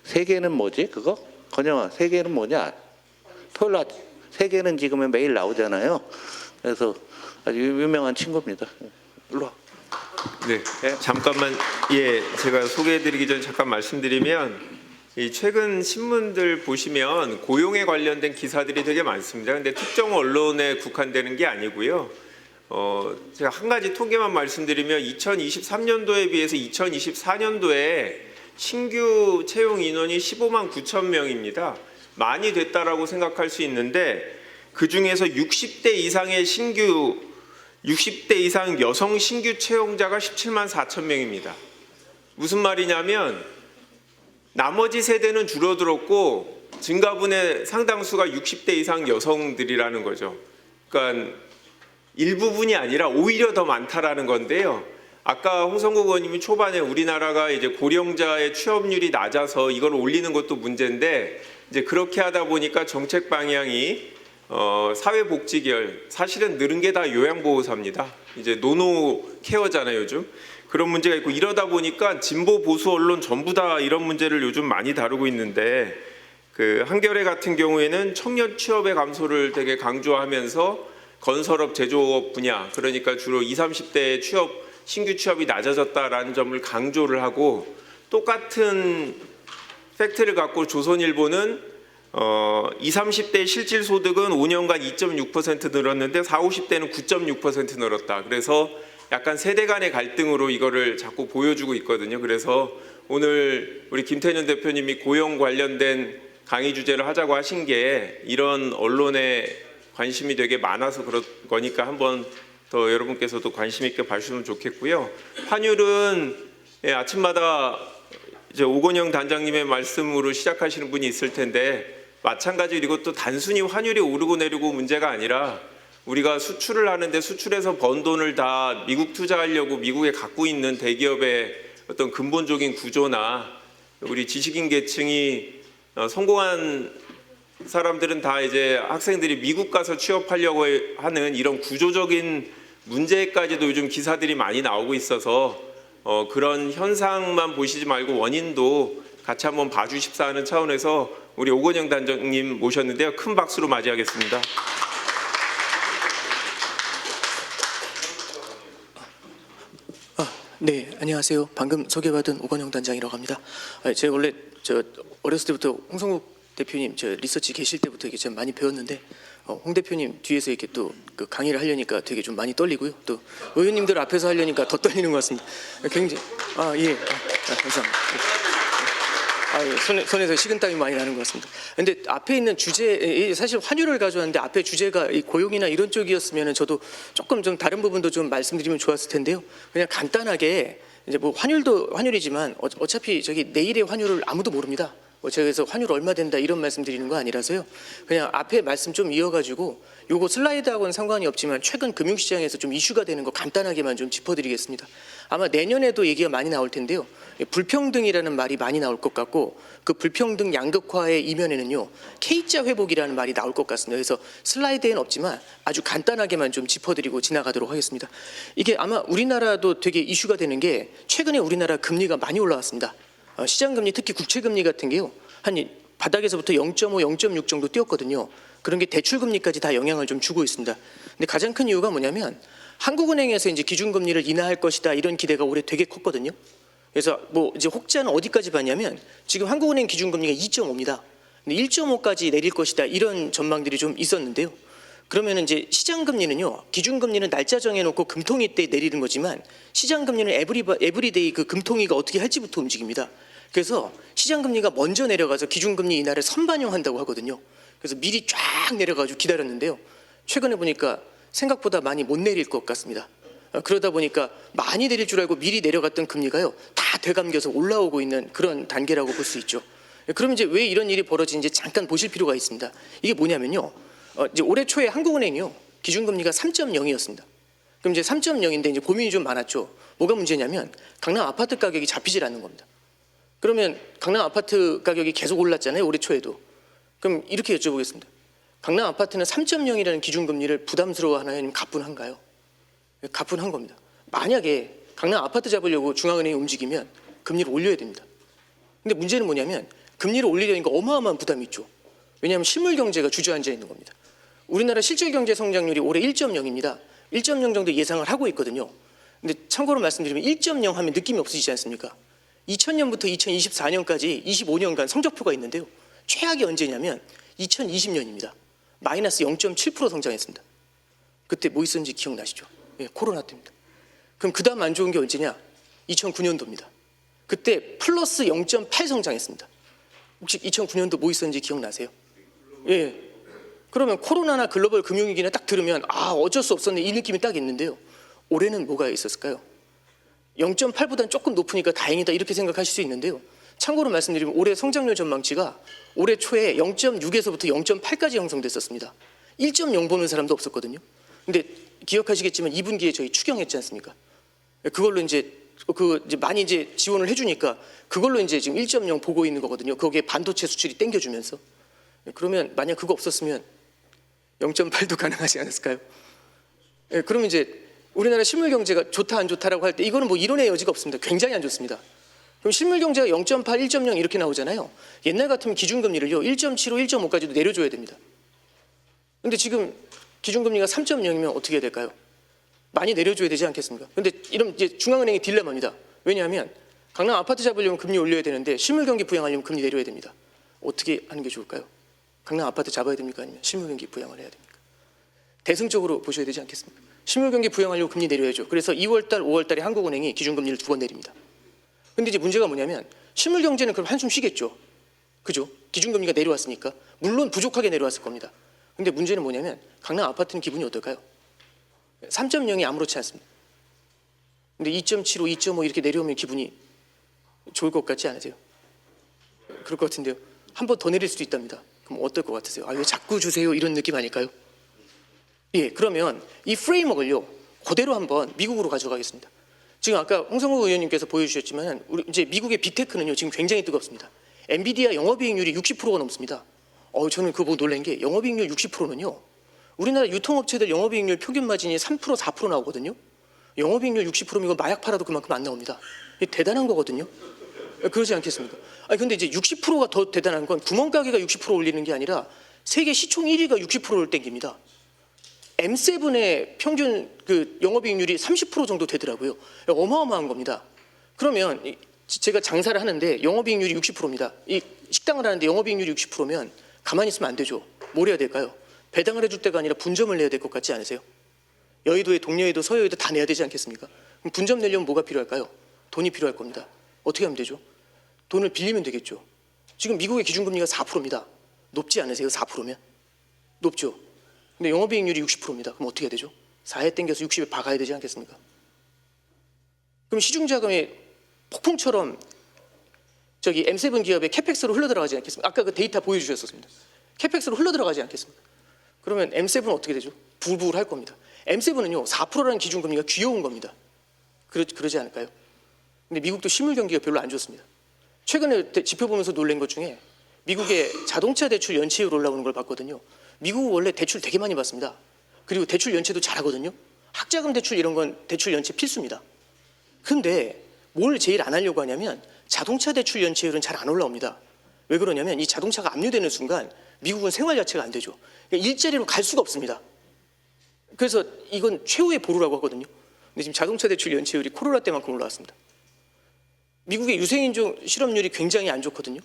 세계는 뭐지 그거? 건영아, 세계는 뭐냐? 토요일 날 세계는 지금은 매일 나오잖아요. 그래서 아주 유명한 친구입니다. 일로 와. 네, 잠깐만, 제가 소개해드리기 전에 잠깐 말씀드리면, 이 최근 신문들 보시면 고용에 관련된 기사들이 되게 많습니다. 근데 특정 언론에 국한되는 게 아니고요. 제가 한 가지 통계만 말씀드리면 2023년도에 비해서 2024년도에 신규 채용 인원이 15만 9천 명입니다. 많이 됐다라고 생각할 수 있는데, 그 중에서 60대 이상 여성 신규 채용자가 17만 4천 명입니다. 무슨 말이냐면 나머지 세대는 줄어들었고 증가분의 상당수가 60대 이상 여성들이라는 거죠. 그러니까 일부분이 아니라 오히려 더 많다라는 건데요. 아까 홍성국 의원님이 초반에 우리나라가 이제 고령자의 취업률이 낮아서 이걸 올리는 것도 문제인데, 이제 그렇게 하다 보니까 정책 방향이 사회복지계열, 사실은 늘은 게 다 요양보호사입니다. 이제 노노 케어잖아요, 요즘. 그런 문제가 있고 이러다 보니까 진보 보수 언론 전부 다 이런 문제를 요즘 많이 다루고 있는데, 그 한겨레 같은 경우에는 청년 취업의 감소를 되게 강조하면서 건설업, 제조업 분야, 그러니까 주로 20, 30대의 신규 취업이 낮아졌다라는 점을 강조를 하고, 똑같은 팩트를 갖고 조선일보는 20, 30대의 실질 소득은 5년간 2.6% 늘었는데 40, 50대는 9.6% 늘었다. 그래서 약간 세대 간의 갈등으로 이거를 자꾸 보여주고 있거든요. 그래서 오늘 우리 김태년 대표님이 고용 관련된 강의 주제를 하자고 하신 게 이런 언론에 관심이 되게 많아서 그런 거니까 한번 더 여러분께서도 관심 있게 봐주시면 좋겠고요. 환율은 아침마다 이제 오건영 단장님의 말씀으로 시작하시는 분이 있을 텐데, 마찬가지로 이것도 단순히 환율이 오르고 내리고 문제가 아니라 우리가 수출을 하는데 수출해서 번 돈을 다 미국 투자하려고 미국에 갖고 있는 대기업의 어떤 근본적인 구조나, 우리 지식인 계층이 성공한 사람들은 다 이제 학생들이 미국 가서 취업하려고 하는 이런 구조적인 문제까지도 요즘 기사들이 많이 나오고 있어서 그런 현상만 보시지 말고 원인도 같이 한번 봐주십사 하는 차원에서 우리 오건영 단장님 모셨는데요. 큰 박수로 맞이하겠습니다. 네, 안녕하세요. 방금 소개받은 오건영 단장이라고 합니다. 제가 원래 어렸을 때부터 홍성국 대표님 리서치 계실 때부터 이게 좀 많이 배웠는데, 홍 대표님 뒤에서 이렇게 또 그 강의를 하려니까 되게 좀 많이 떨리고요. 또 의원님들 앞에서 하려니까 더 떨리는 것 같습니다. 굉장히 감사합니다. 예, 손에서 식은땀이 많이 나는 것 같습니다. 근데 앞에 있는 주제, 사실 환율을 가져왔는데 앞에 주제가 이 고용이나 이런 쪽이었으면 저도 조금 좀 다른 부분도 좀 말씀드리면 좋았을 텐데요. 그냥 간단하게 이제 뭐 환율도 환율이지만 어차피 내일의 환율을 아무도 모릅니다. 제가 그래서 환율 얼마 된다 이런 말씀 드리는 거 아니라서요. 그냥 앞에 말씀 좀 이어가지고 요거 슬라이드하고는 상관이 없지만 최근 금융시장에서 좀 이슈가 되는 거 간단하게만 좀 짚어드리겠습니다. 아마 내년에도 얘기가 많이 나올 텐데요. 불평등이라는 말이 많이 나올 것 같고, 그 불평등 양극화의 이면에는요 K자 회복이라는 말이 나올 것 같습니다. 그래서 슬라이드에는 없지만 아주 간단하게만 좀 짚어드리고 지나가도록 하겠습니다. 이게 아마 우리나라도 되게 이슈가 되는 게, 최근에 우리나라 금리가 많이 올라왔습니다. 시장금리, 특히 국채금리 같은 게요 한 바닥에서부터 0.5, 0.6 정도 뛰었거든요. 그런 게 대출금리까지 다 영향을 좀 주고 있습니다. 근데 가장 큰 이유가 뭐냐면, 한국은행에서 이제 기준금리를 인하할 것이다 이런 기대가 올해 되게 컸거든요. 그래서 뭐 이제 혹자는 어디까지 봤냐면, 지금 한국은행 기준금리가 2.5입니다. 근데 1.5까지 내릴 것이다 이런 전망들이 좀 있었는데요. 그러면 이제 시장금리는요, 기준금리는 날짜 정해놓고 금통위 때 내리는 거지만, 시장금리는 에브리데이 그 금통위가 어떻게 할지부터 움직입니다. 그래서 시장금리가 먼저 내려가서 기준금리 인하를 선반영한다고 하거든요. 그래서 미리 쫙 내려가지고 기다렸는데요. 최근에 보니까 생각보다 많이 못 내릴 것 같습니다. 그러다 보니까 많이 내릴 줄 알고 미리 내려갔던 금리가요 다 되감겨서 올라오고 있는 그런 단계라고 볼 수 있죠. 그럼 이제 왜 이런 일이 벌어지는지 잠깐 보실 필요가 있습니다. 이게 뭐냐면요, 이제 올해 초에 한국은행이요 기준금리가 3.0이었습니다. 그럼 이제 3.0인데 이제 고민이 좀 많았죠. 뭐가 문제냐면 강남 아파트 가격이 잡히질 않는 겁니다. 그러면 강남 아파트 가격이 계속 올랐잖아요, 올해 초에도. 그럼 이렇게 여쭤보겠습니다. 강남 아파트는 3.0이라는 기준금리를 부담스러워하나요, 아니면 가뿐한가요? 가뿐한 겁니다. 만약에 강남 아파트 잡으려고 중앙은행이 움직이면 금리를 올려야 됩니다. 근데 문제는 뭐냐면, 금리를 올리려니까 어마어마한 부담이 있죠. 왜냐하면 실물 경제가 주저앉아 있는 겁니다. 우리나라 실질 경제 성장률이 올해 1.0입니다. 1.0 정도 예상을 하고 있거든요. 근데 참고로 말씀드리면 1.0 하면 느낌이 없으시지 않습니까? 2000년부터 2024년까지 25년간 성적표가 있는데요. 최악이 언제냐면 2020년입니다. 마이너스 0.7% 성장했습니다. 그때 뭐 있었는지 기억나시죠? 예, 코로나 때입니다. 그럼 그 다음 안 좋은 게 언제냐? 2009년도입니다. 그때 플러스 0.8 성장했습니다. 혹시 2009년도 뭐 있었는지 기억나세요? 예. 그러면 코로나나 글로벌 금융위기나 딱 들으면 어쩔 수 없었네 이 느낌이 딱 있는데요. 올해는 뭐가 있었을까요? 0.8보다는 조금 높으니까 다행이다 이렇게 생각하실 수 있는데요. 참고로 말씀드리면 올해 성장률 전망치가 올해 초에 0.6에서부터 0.8까지 형성됐었습니다. 1.0 보는 사람도 없었거든요. 근데 기억하시겠지만 2분기에 저희 추경했지 않습니까? 그걸로 이제 많이 이제 지원을 해주니까 그걸로 이제 지금 1.0 보고 있는 거거든요. 거기에 반도체 수출이 땡겨주면서. 그러면 만약 그거 없었으면 0.8도 가능하지 않았을까요? 예, 그러면 이제 우리나라 실물 경제가 좋다 안 좋다라고 할 때 이거는 뭐 이론의 여지가 없습니다. 굉장히 안 좋습니다. 그럼 실물 경제가 0.8, 1.0 이렇게 나오잖아요. 옛날 같으면 기준금리를요 1.75, 1.5까지도 내려줘야 됩니다. 근데 지금 기준금리가 3.0이면 어떻게 해야 될까요? 많이 내려줘야 되지 않겠습니까? 근데 이런 이제 중앙은행의 딜레마입니다. 왜냐하면 강남 아파트 잡으려면 금리 올려야 되는데 실물 경기 부양하려면 금리 내려야 됩니다. 어떻게 하는 게 좋을까요? 강남 아파트 잡아야 됩니까? 아니면 실물 경기 부양을 해야 됩니까? 대승적으로 보셔야 되지 않겠습니까? 실물 경기 부양하려고 금리 내려야죠. 그래서 2월달, 5월달에 한국은행이 기준금리를 2번 내립니다. 근데 이제 문제가 뭐냐면 실물 경제는 그럼 한숨 쉬겠죠. 그죠? 기준금리가 내려왔으니까. 물론 부족하게 내려왔을 겁니다. 근데 문제는 뭐냐면 강남 아파트는 기분이 어떨까요? 3.0이 아무렇지 않습니다. 근데 2.75, 2.5 이렇게 내려오면 기분이 좋을 것 같지 않으세요? 그럴 것 같은데요. 한 번 더 내릴 수도 있답니다. 그럼 어떨 것 같으세요? 아, 왜 자꾸 주세요? 이런 느낌 아닐까요? 예, 그러면 이 프레임워크를요 그대로 한번 미국으로 가져가겠습니다. 지금 아까 홍성국 의원님께서 보여주셨지만 우리 이제 미국의 빅테크는요 지금 굉장히 뜨겁습니다. 엔비디아 영업이익률이 60%가 넘습니다. 저는 그거 보고 놀란 게 영업이익률 60%는요 우리나라 유통업체들 영업이익률 평균 마진이 3%, 4% 나오거든요. 영업이익률 60%면 이거 마약 팔아도 그만큼 안 나옵니다. 이게 대단한 거거든요. 그러지 않겠습니까? 아니 근데 이제 60%가 더 대단한 건 구멍가게가 60% 올리는 게 아니라 세계 시총 1위가 60%를 땡깁니다. M7의 평균 그 영업이익률이 30% 정도 되더라고요. 어마어마한 겁니다. 그러면 제가 장사를 하는데 영업이익률이 60%입니다. 이 식당을 하는데 영업이익률이 60%면 가만히 있으면 안 되죠. 뭘 해야 될까요? 배당을 해줄 때가 아니라 분점을 내야 될 것 같지 않으세요? 여의도에 동여의도, 서여의도 다 내야 되지 않겠습니까? 그럼 분점 내려면 뭐가 필요할까요? 돈이 필요할 겁니다. 어떻게 하면 되죠? 돈을 빌리면 되겠죠. 지금 미국의 기준금리가 4%입니다. 높지 않으세요? 4%면? 높죠. 근데 영업이익률이 60%입니다. 그럼 어떻게 해야 되죠? 4에 땡겨서 60에 박아야 되지 않겠습니까? 그럼 시중자금이 폭풍처럼 저기 M7 기업의 캐펙스로 흘러들어가지 않겠습니까? 아까 그 데이터 보여주셨었습니다. 캐펙스로 흘러들어가지 않겠습니까? 그러면 M7은 어떻게 되죠? 부글부글 할 겁니다. M7은요 4%라는 기준금리가 귀여운 겁니다. 그러지 않을까요? 근데 미국도 실물 경기가 별로 안 좋습니다. 최근에 지표 보면서 놀란 것 중에 미국의 자동차 대출 연체율 올라오는 걸 봤거든요. 미국은 원래 대출 되게 많이 받습니다. 그리고 대출 연체도 잘하거든요. 학자금 대출 이런 건 대출 연체 필수입니다. 근데 뭘 제일 안 하려고 하냐면 자동차 대출 연체율은 잘 안 올라옵니다. 왜 그러냐면 이 자동차가 압류되는 순간 미국은 생활 자체가 안 되죠. 그러니까 일자리로 갈 수가 없습니다. 그래서 이건 최후의 보루라고 하거든요. 근데 지금 자동차 대출 연체율이 코로나 때만큼 올라왔습니다. 미국의 유생인종 실업률이 굉장히 안 좋거든요.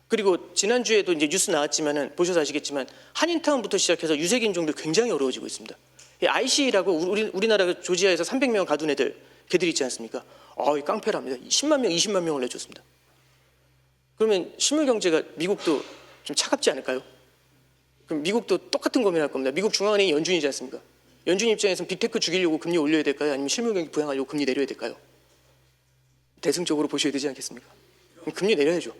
그리고 지난주에도 이제 뉴스 나왔지만은 보셔서 아시겠지만 한인타운부터 시작해서 유색인종들 굉장히 어려워지고 있습니다. IC라고 우리나라 조지아에서 300명 가둔 애들 걔들 있지 않습니까? 이 깡패랍니다. 10만 명, 20만 명을 내줬습니다. 그러면 실물 경제가 미국도 좀 차갑지 않을까요? 그럼 미국도 똑같은 고민할 겁니다. 미국 중앙은행이 연준이지 않습니까? 연준 입장에서는 빅테크 죽이려고 금리 올려야 될까요? 아니면 실물 경기 부양하려고 금리 내려야 될까요? 대승적으로 보셔야 되지 않겠습니까? 그럼 금리 내려야죠.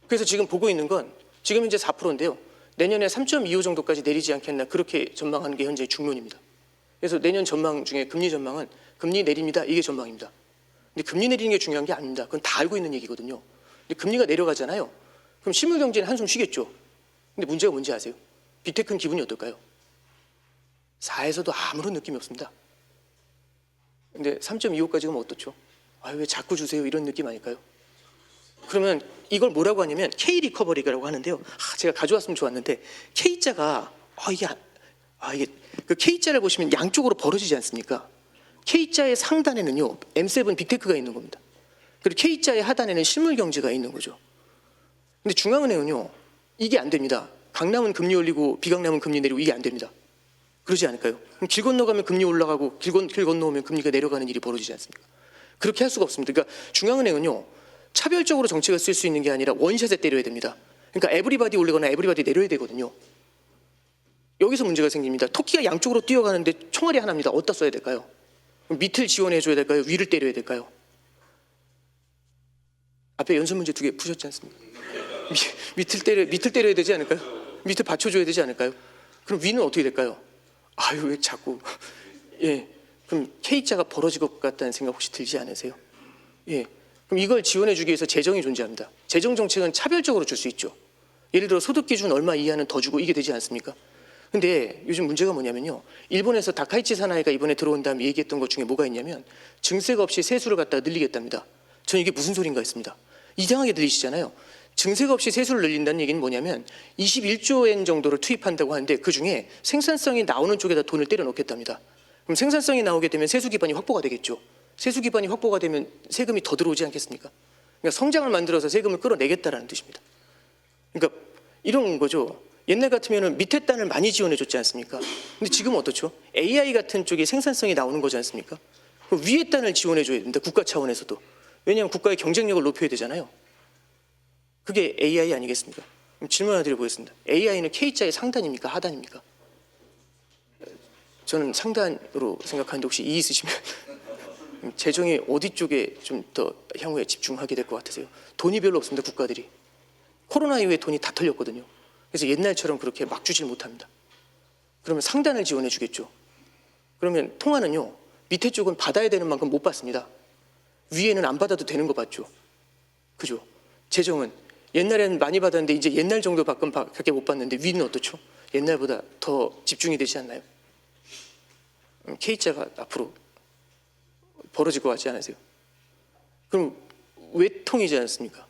그래서 지금 보고 있는 건 지금 이제 4%인데요. 내년에 3.25 정도까지 내리지 않겠나 그렇게 전망하는 게 현재 중론입니다. 그래서 내년 전망 중에 금리 전망은 금리 내립니다. 이게 전망입니다. 근데 금리 내리는 게 중요한 게 아닙니다. 그건 다 알고 있는 얘기거든요. 근데 금리가 내려가잖아요. 그럼 실물 경제는 한숨 쉬겠죠. 근데 문제가 뭔지 아세요? 빅테크는 기분이 어떨까요? 4에서도 아무런 느낌이 없습니다. 근데 3.25까지 가면 어떻죠? 왜 자꾸 주세요? 이런 느낌 아닐까요? 그러면 이걸 뭐라고 하냐면 K 리커버리라고 하는데요. 제가 가져왔으면 좋았는데 K자가 이게 그 K자를 보시면 양쪽으로 벌어지지 않습니까? K자의 상단에는요 M7 빅테크가 있는 겁니다. 그리고 K자의 하단에는 실물 경제가 있는 거죠. 근데 중앙은행은요 이게 안 됩니다. 강남은 금리 올리고 비강남은 금리 내리고 이게 안 됩니다. 그러지 않을까요? 그럼 길 건너가면 금리 올라가고 길 건너오면 금리가 내려가는 일이 벌어지지 않습니까? 그렇게 할 수가 없습니다. 그러니까 중앙은행은요 차별적으로 정책을 쓸 수 있는 게 아니라 원샷에 때려야 됩니다. 그러니까 에브리바디 올리거나 에브리바디 내려야 되거든요. 여기서 문제가 생깁니다. 토끼가 양쪽으로 뛰어가는데 총알이 하나입니다. 어디다 써야 될까요? 밑을 지원해 줘야 될까요? 위를 때려야 될까요? 앞에 연습 문제 2개 푸셨지 않습니까? 밑을 때려야 되지 않을까요? 밑을 받쳐줘야 되지 않을까요? 그럼 위는 어떻게 될까요? 왜 자꾸 그럼 K자가 벌어질 것 같다는 생각 혹시 들지 않으세요? 그럼 이걸 지원해 주기 위해서 재정이 존재합니다. 재정 정책은 차별적으로 줄 수 있죠. 예를 들어 소득 기준 얼마 이하는 더 주고 이게 되지 않습니까? 근데 요즘 문제가 뭐냐면요. 일본에서 다카이치 사나이가 이번에 들어온 다음에 얘기했던 것 중에 뭐가 있냐면 증세가 없이 세수를 갖다가 늘리겠답니다. 저는 이게 무슨 소린가 했습니다. 이상하게 들리시잖아요. 증세가 없이 세수를 늘린다는 얘기는 뭐냐면 21조 엔 정도를 투입한다고 하는데 그중에 생산성이 나오는 쪽에다 돈을 때려 넣겠답니다. 그럼 생산성이 나오게 되면 세수 기반이 확보가 되겠죠. 세수 기반이 확보가 되면 세금이 더 들어오지 않겠습니까? 그러니까 성장을 만들어서 세금을 끌어내겠다라는 뜻입니다. 그러니까 이런 거죠. 옛날 같으면 밑에 단을 많이 지원해 줬지 않습니까? 근데 지금은 어떻죠? AI 같은 쪽에 생산성이 나오는 거지 않습니까? 그럼 위에 단을 지원해 줘야 됩니다. 국가 차원에서도. 왜냐하면 국가의 경쟁력을 높여야 되잖아요. 그게 AI 아니겠습니까? 그럼 질문 하나 드려보겠습니다. AI는 K자의 상단입니까? 하단입니까? 저는 상단으로 생각하는데 혹시 이의 있으시면 재정이 어디 쪽에 좀 더 향후에 집중하게 될 것 같으세요? 돈이 별로 없습니다. 국가들이. 코로나 이후에 돈이 다 털렸거든요. 그래서 옛날처럼 그렇게 막 주질 못합니다. 그러면 상단을 지원해 주겠죠. 그러면 통화는요. 밑에 쪽은 받아야 되는 만큼 못 받습니다. 위에는 안 받아도 되는 거 받죠. 그죠? 재정은 옛날에는 많이 받았는데 이제 옛날 정도 밖에 못 받는데 위는 어떻죠? 옛날보다 더 집중이 되지 않나요? K자가 앞으로 벌어질 것 같지 않으세요? 그럼 외통이지 않습니까?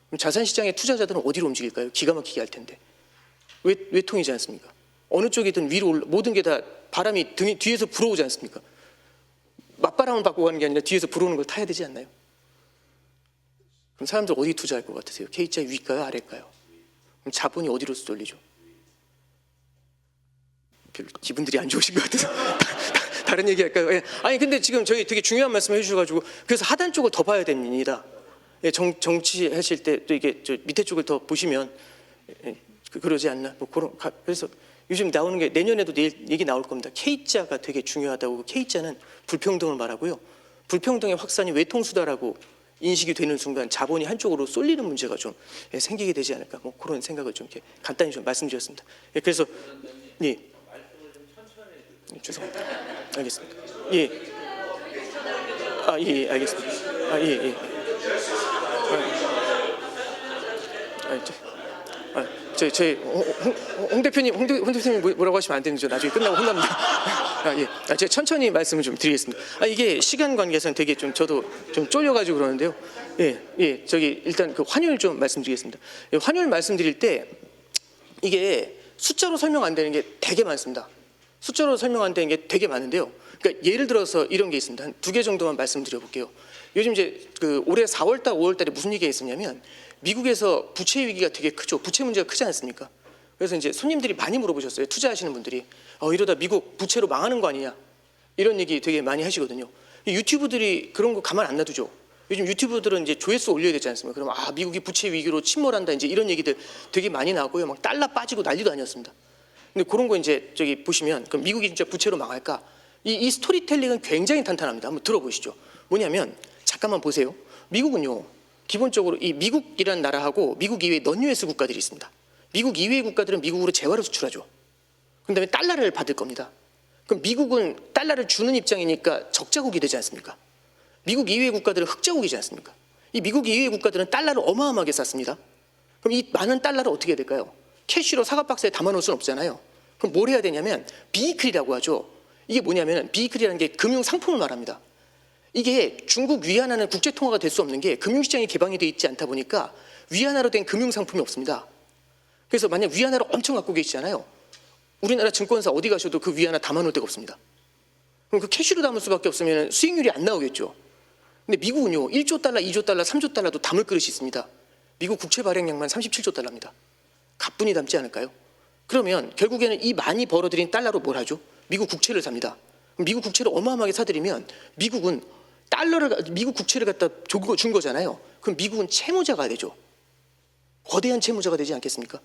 그럼 자산시장의 투자자들은 어디로 움직일까요? 기가 막히게 할 텐데. 외통이지 않습니까? 어느 쪽이든 위로 모든 게 다 바람이 뒤에서 불어오지 않습니까? 맞바람을 받고 가는 게 아니라 뒤에서 불어오는 걸 타야 되지 않나요? 그럼 사람들 어디 투자할 것 같으세요? K자 위일까요? 아래일까요? 그럼 자본이 어디로 쏠리죠? 별로 기분들이 안 좋으신 것 같아서 다른 얘기 할까요? 예. 아니 근데 지금 저희 되게 중요한 말씀 해주셔가지고 그래서 하단 쪽을 더 봐야 됩니다. 예, 정치하실 때 또 이게 저 밑에 쪽을 더 보시면 그러지 않나? 뭐 그래서 요즘 나오는 게 내년에도 내일 얘기 나올 겁니다. K자가 되게 중요하다고. K자는 불평등을 말하고요. 불평등의 확산이 외통수다라고 인식이 되는 순간 자본이 한쪽으로 쏠리는 문제가 좀 생기게 되지 않을까? 뭐 그런 생각을 좀 이렇게 간단히 좀 말씀드렸습니다. 예, 그래서 예. 죄송합니다. 알겠습니다. 예. 예, 알겠습니다. 예. 저희 홍 대표님 뭐라고 하시면 안 되는죠. 나중에 끝나고 혼납니다. 예. 제가 천천히 말씀을 좀 드리겠습니다. 이게 시간 관계상 되게 좀 저도 좀 쫄려가지고 그러는데요. 예. 저기 일단 그 환율 좀 말씀드리겠습니다. 예, 환율 말씀드릴 때 이게 숫자로 설명 안 되는 게 되게 많습니다. 숫자로 설명 안 되는 게 되게 많은데요. 그러니까 예를 들어서 이런 게 있습니다. 한 2개 정도만 말씀드려볼게요. 요즘 이제 그 올해 4월달, 5월달에 무슨 얘기가 있었냐면 미국에서 부채 위기가 되게 크죠. 부채 문제가 크지 않습니까? 그래서 이제 손님들이 많이 물어보셨어요. 투자하시는 분들이 이러다 미국 부채로 망하는 거 아니냐? 이런 얘기 되게 많이 하시거든요. 유튜브들이 그런 거 가만 안 놔두죠. 요즘 유튜브들은 이제 조회수 올려야 되지 않습니까? 그럼 미국이 부채 위기로 침몰한다 이제 이런 얘기들 되게 많이 나오고요. 막 달러 빠지고 난리도 아니었습니다. 근데 그런 거 이제 저기 보시면 그럼 미국이 진짜 부채로 망할까? 이 스토리텔링은 굉장히 탄탄합니다. 한번 들어보시죠. 뭐냐면 잠깐만 보세요. 미국은요. 기본적으로 이 미국이라는 나라하고 미국 이외의 non-US 국가들이 있습니다. 미국 이외의 국가들은 미국으로 재화를 수출하죠. 그다음에 달러를 받을 겁니다. 그럼 미국은 달러를 주는 입장이니까 적자국이 되지 않습니까? 미국 이외의 국가들은 흑자국이지 않습니까? 이 미국 이외의 국가들은 달러를 어마어마하게 쌌습니다. 그럼 이 많은 달러를 어떻게 해야 될까요? 캐시로 사과박스에 담아놓을 수는 없잖아요. 그럼 뭘 해야 되냐면 비이클이라고 하죠. 이게 뭐냐면 비이클이라는 게 금융 상품을 말합니다. 이게 중국 위안화는 국제 통화가 될 수 없는 게 금융시장이 개방이 돼 있지 않다 보니까 위안화로 된 금융 상품이 없습니다. 그래서 만약 위안화를 엄청 갖고 계시잖아요. 우리나라 증권사 어디 가셔도 그 위안화 담아놓을 데가 없습니다. 그럼 그 캐시로 담을 수밖에 없으면 수익률이 안 나오겠죠. 근데 미국은요 1조 달러, 2조 달러, 3조 달러도 담을 그릇이 있습니다. 미국 국채 발행량만 37조 달러입니다. 가뿐히 담지 않을까요? 그러면 결국에는 이 많이 벌어들인 달러로 뭘 하죠? 미국 국채를 삽니다. 미국 국채를 어마어마하게 사들이면 미국은 미국 국채를 갖다 준 거잖아요. 그럼 미국은 채무자가 되죠. 거대한 채무자가 되지 않겠습니까?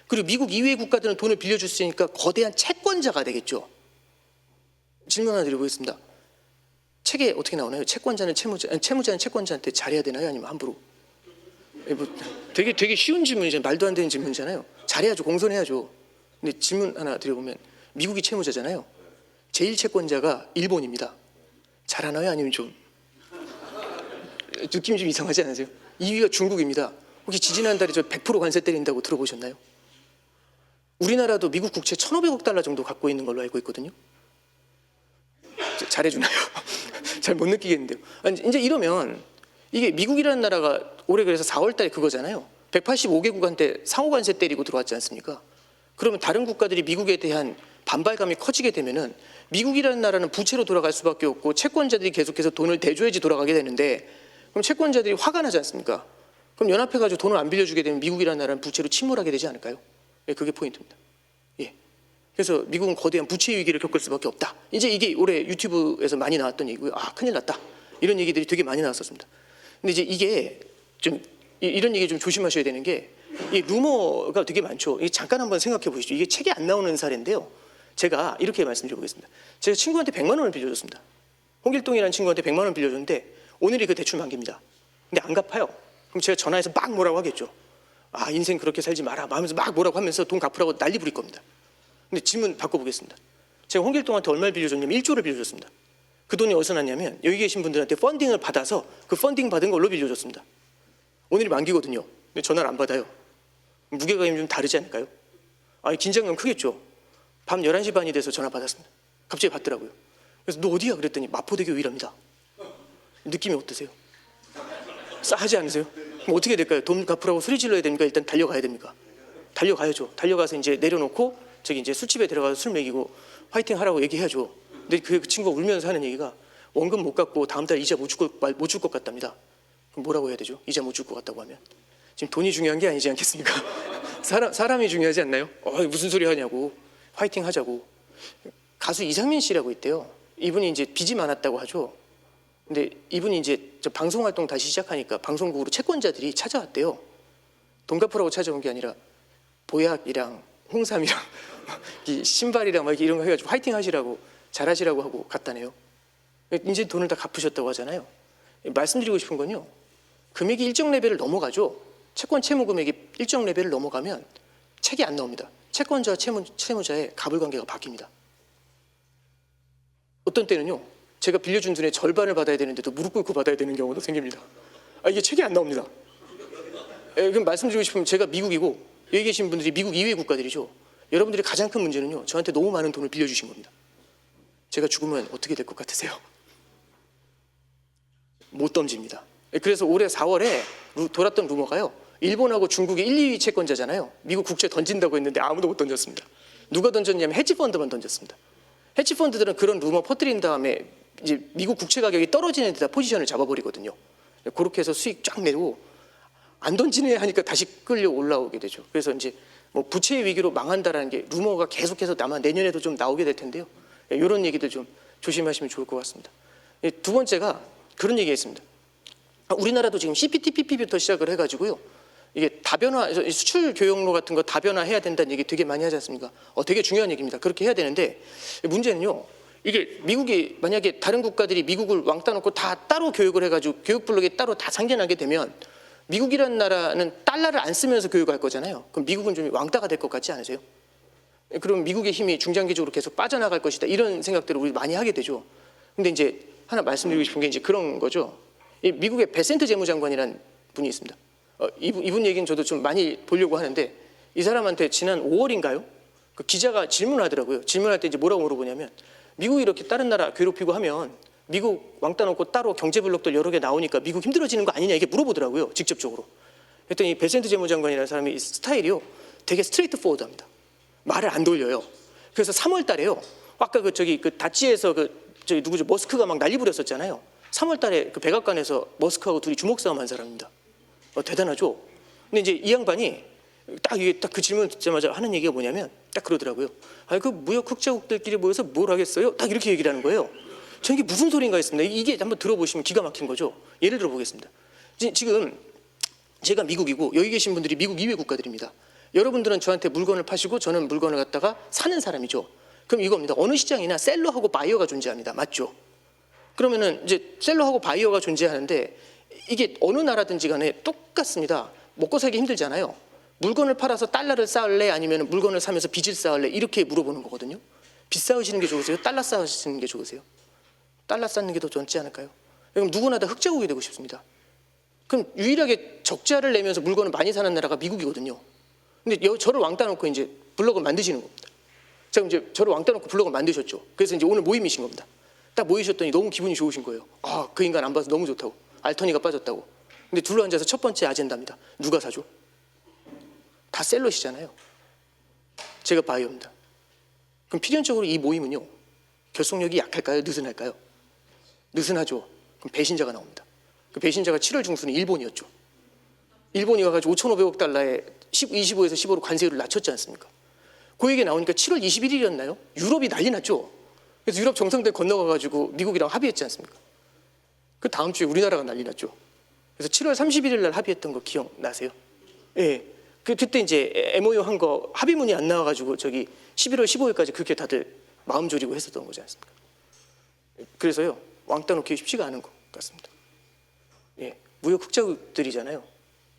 그리고 미국 이외의 국가들은 돈을 빌려줄 수 있으니까 거대한 채권자가 되겠죠. 질문 하나 드려보겠습니다. 책에 어떻게 나오나요? 채권자는 채무자는 채권자한테 잘해야 되나요? 아니면 함부로? 되게 쉬운 질문이잖아요. 말도 안 되는 질문이잖아요. 잘해야죠. 공손해야죠. 근데 질문 하나 드려보면 미국이 채무자잖아요. 제일 채권자가 일본입니다. 잘하나요? 아니면 좀 느낌이 좀 이상하지 않으세요? 2위가 중국입니다. 혹시 지지난달에 저 100% 관세 때린다고 들어보셨나요? 우리나라도 미국 국채 1,500억 달러 정도 갖고 있는 걸로 알고 있거든요. 잘해주나요? 잘 못 느끼겠는데요. 아니, 이제 이러면 이게 미국이라는 나라가 올해 그래서 4월 달에 그거잖아요. 185개국한테 상호관세 때리고 들어왔지 않습니까? 그러면 다른 국가들이 미국에 대한 반발감이 커지게 되면은 미국이라는 나라는 부채로 돌아갈 수밖에 없고 채권자들이 계속해서 돈을 대줘야지 돌아가게 되는데, 그럼 채권자들이 화가 나지 않습니까? 그럼 연합해가지고 돈을 안 빌려주게 되면 미국이라는 나라는 부채로 침몰하게 되지 않을까요? 예, 그게 포인트입니다. 예. 그래서 미국은 거대한 부채 위기를 겪을 수밖에 없다. 이제 이게 올해 유튜브에서 많이 나왔던 얘기고요. 아, 큰일 났다. 이런 얘기들이 되게 많이 나왔었습니다. 근데 이제 이게 좀 이런 얘기 좀 조심하셔야 되는 게, 이 루머가 되게 많죠. 잠깐 한번 생각해 보시죠. 이게 책에 안 나오는 사례인데요. 제가 이렇게 말씀드려보겠습니다. 제가 친구한테 100만 원을 빌려줬습니다. 홍길동이라는 친구한테 100만 원 빌려줬는데 오늘이 그 대출 만기입니다. 근데 안 갚아요. 그럼 제가 전화해서 막 뭐라고 하겠죠. 아, 인생 그렇게 살지 마라 하면서 막 뭐라고 하면서 돈 갚으라고 난리 부릴 겁니다. 근데 질문 바꿔보겠습니다. 제가 홍길동한테 얼마를 빌려줬냐면 1조를 빌려줬습니다. 그 돈이 어디서 났냐면 여기 계신 분들한테 펀딩을 받아서 그 펀딩 받은 걸로 빌려줬습니다. 오늘이 만기거든요. 근데 전화를 안 받아요. 무게감이 좀 다르지 않을까요? 아, 긴장감 크겠죠. 밤 11시 반이 돼서 전화 받았습니다. 갑자기 받더라고요. 그래서 너 어디야? 그랬더니 마포대교 위랍니다. 느낌이 어떠세요? 싸하지 않으세요? 그럼 어떻게 될까요? 돈 갚으라고 소리 질러야 됩니까? 일단 달려가야 됩니까? 달려가야죠. 달려가서 이제 내려놓고 저기 이제 술집에 들어가서 술 먹이고 화이팅 하라고 얘기해야죠. 근데 그 친구가 울면서 하는 얘기가 원금 못 갚고 다음 달 이자 못 줄 것 같답니다. 그럼 뭐라고 해야 되죠? 이자 못 줄 것 같다고 하면 지금 돈이 중요한 게 아니지 않겠습니까? 사람이 중요하지 않나요? 무슨 소리 하냐고. 화이팅 하자고. 가수 이상민 씨라고 있대요. 이분이 이제 빚이 많았다고 하죠. 근데 이분이 이제 저 방송 활동 다시 시작하니까 방송국으로 채권자들이 찾아왔대요. 돈 갚으라고 찾아온 게 아니라 보약이랑 홍삼이랑 이 신발이랑 막 이런 거 해가지고 화이팅 하시라고, 잘하시라고 하고 갔다네요. 이제 돈을 다 갚으셨다고 하잖아요. 말씀드리고 싶은 건요, 금액이 일정 레벨을 넘어가죠. 채권 채무 금액이 일정 레벨을 넘어가면 책이 안 나옵니다. 채권자와 채무자의 가불관계가 바뀝니다. 어떤 때는요, 제가 빌려준 돈의 절반을 받아야 되는데도 무릎 꿇고 받아야 되는 경우도 생깁니다. 이게 책이 안 나옵니다. 그럼 말씀드리고 싶으면 제가 미국이고 여기 계신 분들이 미국 이외의 국가들이죠. 여러분들이 가장 큰 문제는요, 저한테 너무 많은 돈을 빌려주신 겁니다. 제가 죽으면 어떻게 될 것 같으세요? 못 던집니다. 그래서 올해 4월에 돌았던 루머가요, 일본하고 중국이 1, 2위 채권자잖아요. 미국 국채 던진다고 했는데 아무도 못 던졌습니다. 누가 던졌냐면 헤지펀드만 던졌습니다. 헤지펀드들은 그런 루머 퍼뜨린 다음에 이제 미국 국채 가격이 떨어지는 데다 포지션을 잡아버리거든요. 그렇게 해서 수익 쫙 내고 안 던지네 하니까 다시 끌려 올라오게 되죠. 그래서 이제 뭐 부채 위기로 망한다라는 게 루머가 계속해서 아마 내년에도 좀 나오게 될 텐데요. 이런 얘기들 좀 조심하시면 좋을 것 같습니다. 두 번째가 그런 얘기했습니다. 우리나라도 지금 CPTPP부터 시작을 해가지고요, 이게 다변화, 수출 교역로 같은 거 다변화해야 된다는 얘기 되게 많이 하지 않습니까? 되게 중요한 얘기입니다. 그렇게 해야 되는데 문제는요, 이게 미국이 만약에 다른 국가들이 미국을 왕따 놓고 다 따로 교육을 해가지고 교육 블록에 따로 다 상견하게 되면 미국이라는 나라는 달러를 안 쓰면서 교육할 거잖아요. 그럼 미국은 좀 왕따가 될 것 같지 않으세요? 그럼 미국의 힘이 중장기적으로 계속 빠져나갈 것이다, 이런 생각들을 우리 많이 하게 되죠. 근데 이제 하나 말씀드리고 싶은 게 이제 그런 거죠. 이 미국의 베센트 재무장관이라는 분이 있습니다. 이분 얘기는 저도 좀 많이 보려고 하는데, 이 사람한테 지난 5월인가요? 그 기자가 질문하더라고요. 질문할 때 이제 뭐라고 물어보냐면, 미국이 이렇게 다른 나라 괴롭히고 하면 미국 왕따 놓고 따로 경제 블록들 여러 개 나오니까 미국 힘들어지는 거 아니냐, 이게 물어보더라고요, 직접적으로. 그랬더니 베센트 재무장관이라는 사람이 스타일이요, 되게 스트레이트 포워드합니다. 말을 안 돌려요. 그래서 3월 달에요, 아까 그 다찌에서 저기 누구죠, 머스크가 막 난리 부렸었잖아요. 3월 달에 그 백악관에서 머스크하고 둘이 주먹 싸움한 사람입니다. 대단하죠. 근데 이제 이 양반이 딱 그 질문 듣자마자 하는 얘기가 뭐냐면 딱 그러더라고요. 그 무역 흑자국들끼리 모여서 뭘 하겠어요? 딱 이렇게 얘기를 하는 거예요. 저 이게 무슨 소린가 했습니다. 이게 한번 들어보시면 기가 막힌 거죠. 예를 들어 보겠습니다. 지금 제가 미국이고 여기 계신 분들이 미국 이외 국가들입니다. 여러분들은 저한테 물건을 파시고 저는 물건을 갖다가 사는 사람이죠. 그럼 이겁니다. 어느 시장이나 셀러하고 바이어가 존재합니다. 맞죠? 그러면은 이제 셀러하고 바이어가 존재하는데 이게 어느 나라든지 간에 똑같습니다. 먹고 살기 힘들잖아요. 물건을 팔아서 달러를 쌓을래, 아니면 물건을 사면서 빚을 쌓을래, 이렇게 물어보는 거거든요. 빚 쌓으시는 게 좋으세요? 달러 쌓으시는 게 좋으세요? 달러 쌓는 게 더 좋지 않을까요? 그럼 누구나 다 흑자국이 되고 싶습니다. 그럼 유일하게 적자를 내면서 물건을 많이 사는 나라가 미국이거든요. 근데 저를 왕따 놓고 이제 블럭을 만드시는 겁니다. 자, 이제 저를 왕따 놓고 블럭을 만드셨죠. 그래서 이제 오늘 모임이신 겁니다. 딱 모이셨더니 너무 기분이 좋으신 거예요. 아, 그 인간 안 봐서 너무 좋다고. 알터니가 빠졌다고. 근데 둘러 앉아서 첫 번째 아젠다입니다. 누가 사줘? 다 셀러시잖아요. 제가 바이오입니다. 그럼 필연적으로 이 모임은요, 결속력이 약할까요? 느슨할까요? 느슨하죠. 그럼 배신자가 나옵니다. 그 배신자가 7월 중순에 일본이었죠. 일본이 와가지고 5,500억 달러에 25에서 15로 관세율을 낮췄지 않습니까? 그 얘기 나오니까 7월 21일이었나요? 유럽이 난리 났죠. 그래서 유럽 정상들 건너가가지고 미국이랑 합의했지 않습니까? 그 다음 주에 우리나라가 난리 났죠. 그래서 7월 31일 날 합의했던 거 기억나세요? 예. 그때 이제 MOU 한 거 합의문이 안 나와가지고 저기 11월 15일까지 그렇게 다들 마음 졸이고 했었던 거지 않습니까? 그래서요, 왕따 놓기 쉽지가 않은 것 같습니다. 예. 무역 흑자국들이잖아요.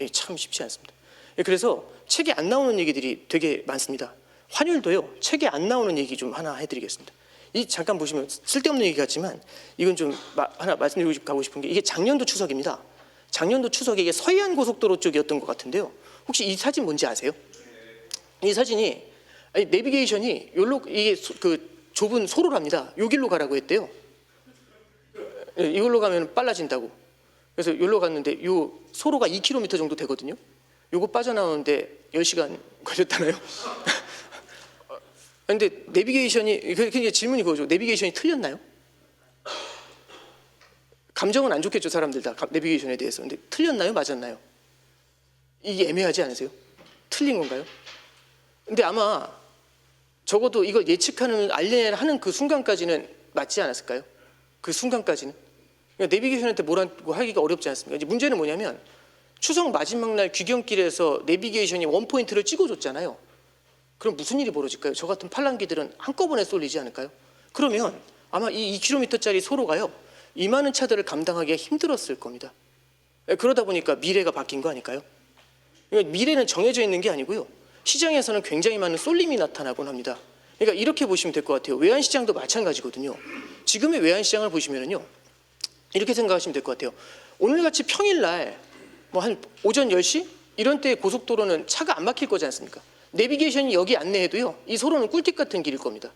예, 참 쉽지 않습니다. 예, 그래서 책에 안 나오는 얘기들이 되게 많습니다. 환율도요, 책에 안 나오는 얘기 좀 하나 해드리겠습니다. 이 잠깐 보시면 쓸데없는 얘기 같지만 이건 좀 하나 말씀드리고 가고 싶은 게, 이게 작년도 추석입니다. 작년도 추석에 이게 서해안 고속도로 쪽이었던 것 같은데요. 혹시 이 사진 뭔지 아세요? 이 사진이 내비게이션이 이게 그 좁은 소로랍니다. 요 길로 가라고 했대요. 예, 이걸로 가면 빨라진다고. 그래서 여기로 갔는데 요 소로가 2km 정도 되거든요. 요거 빠져나오는데 10시간 걸렸다나요? 근데 내비게이션이, 그게 질문이 그거죠. 내비게이션이 틀렸나요? 감정은 안 좋겠죠, 사람들 다 내비게이션에 대해서. 근데 틀렸나요? 맞았나요? 이게 애매하지 않으세요? 틀린 건가요? 근데 아마 적어도 이걸 예측하는, 알리하는 그 순간까지는 맞지 않았을까요? 그 순간까지는. 그러니까 내비게이션한테 뭐라고 하기가 어렵지 않습니까? 이제 문제는 뭐냐면, 추석 마지막 날 귀경길에서 내비게이션이 원포인트를 찍어줬잖아요. 그럼 무슨 일이 벌어질까요? 저 같은 팔랑귀들은 한꺼번에 쏠리지 않을까요? 그러면 아마 이 2km짜리 소로가요, 이 많은 차들을 감당하기가 힘들었을 겁니다. 그러다 보니까 미래가 바뀐 거 아닐까요? 그러니까 미래는 정해져 있는 게 아니고요, 시장에서는 굉장히 많은 쏠림이 나타나곤 합니다. 그러니까 이렇게 보시면 될 것 같아요. 외환시장도 마찬가지거든요. 지금의 외환시장을 보시면은요, 이렇게 생각하시면 될 것 같아요. 오늘같이 평일날 뭐 한 오전 10시 이런 때 고속도로는 차가 안 막힐 거지 않습니까? 내비게이션이 여기 안내해도요, 이 소로는 꿀팁 같은 길일 겁니다.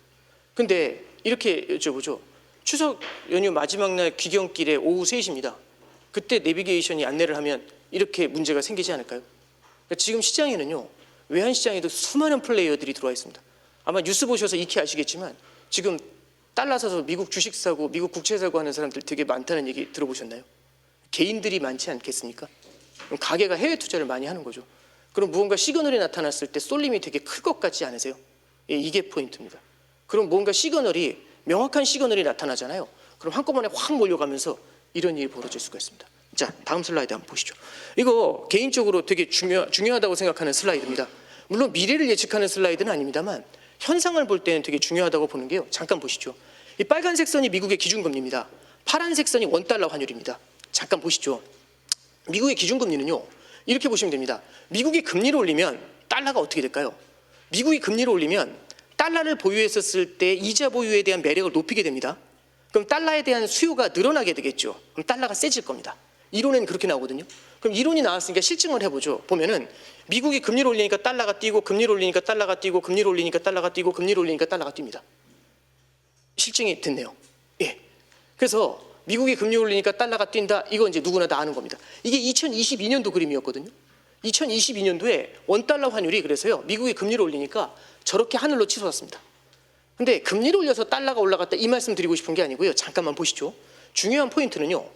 근데 이렇게 여쭤보죠. 추석 연휴 마지막 날 귀경길에 오후 3시입니다. 그때 내비게이션이 안내를 하면 이렇게 문제가 생기지 않을까요? 그러니까 지금 시장에는요, 외환시장에도 수많은 플레이어들이 들어와 있습니다. 아마 뉴스 보셔서 익히 아시겠지만 지금 달러 사서 미국 주식 사고 미국 국채 사고 하는 사람들 되게 많다는 얘기 들어보셨나요? 개인들이 많지 않겠습니까? 그럼 가게가 해외 투자를 많이 하는 거죠. 그럼 무언가 시그널이 나타났을 때 쏠림이 되게 클 것 같지 않으세요? 예, 이게 포인트입니다. 그럼 뭔가 시그널이, 명확한 시그널이 나타나잖아요. 그럼 한꺼번에 확 몰려가면서 이런 일이 벌어질 수가 있습니다. 자, 다음 슬라이드 한번 보시죠. 이거 개인적으로 되게 중요하다고 생각하는 슬라이드입니다. 물론 미래를 예측하는 슬라이드는 아닙니다만 현상을 볼 때는 되게 중요하다고 보는 게요. 잠깐 보시죠. 이 빨간색 선이 미국의 기준금리입니다. 파란색 선이 원달러 환율입니다. 잠깐 보시죠. 미국의 기준금리는요, 이렇게 보시면 됩니다. 미국이 금리를 올리면 달러가 어떻게 될까요? 미국이 금리를 올리면 달러를 보유했었을 때 이자 보유에 대한 매력을 높이게 됩니다. 그럼 달러에 대한 수요가 늘어나게 되겠죠. 그럼 달러가 세질 겁니다. 이론에는 그렇게 나오거든요. 그럼 이론이 나왔으니까 실증을 해보죠. 보면은 미국이 금리를 올리니까 달러가 뛰고, 금리를 올리니까 달러가 뛰고, 금리를 올리니까 달러가 뛰고, 금리를 올리니까 달러가 뜁니다. 실증이 됐네요. 예. 그래서 미국이 금리 올리니까 달러가 뛴다. 이거 이제 누구나 다 아는 겁니다. 이게 2022년도 그림이었거든요. 2022년도에 원달러 환율이, 그래서요, 미국이 금리를 올리니까 저렇게 하늘로 치솟았습니다. 근데 금리를 올려서 달러가 올라갔다, 이 말씀 드리고 싶은 게 아니고요. 잠깐만 보시죠. 중요한 포인트는요,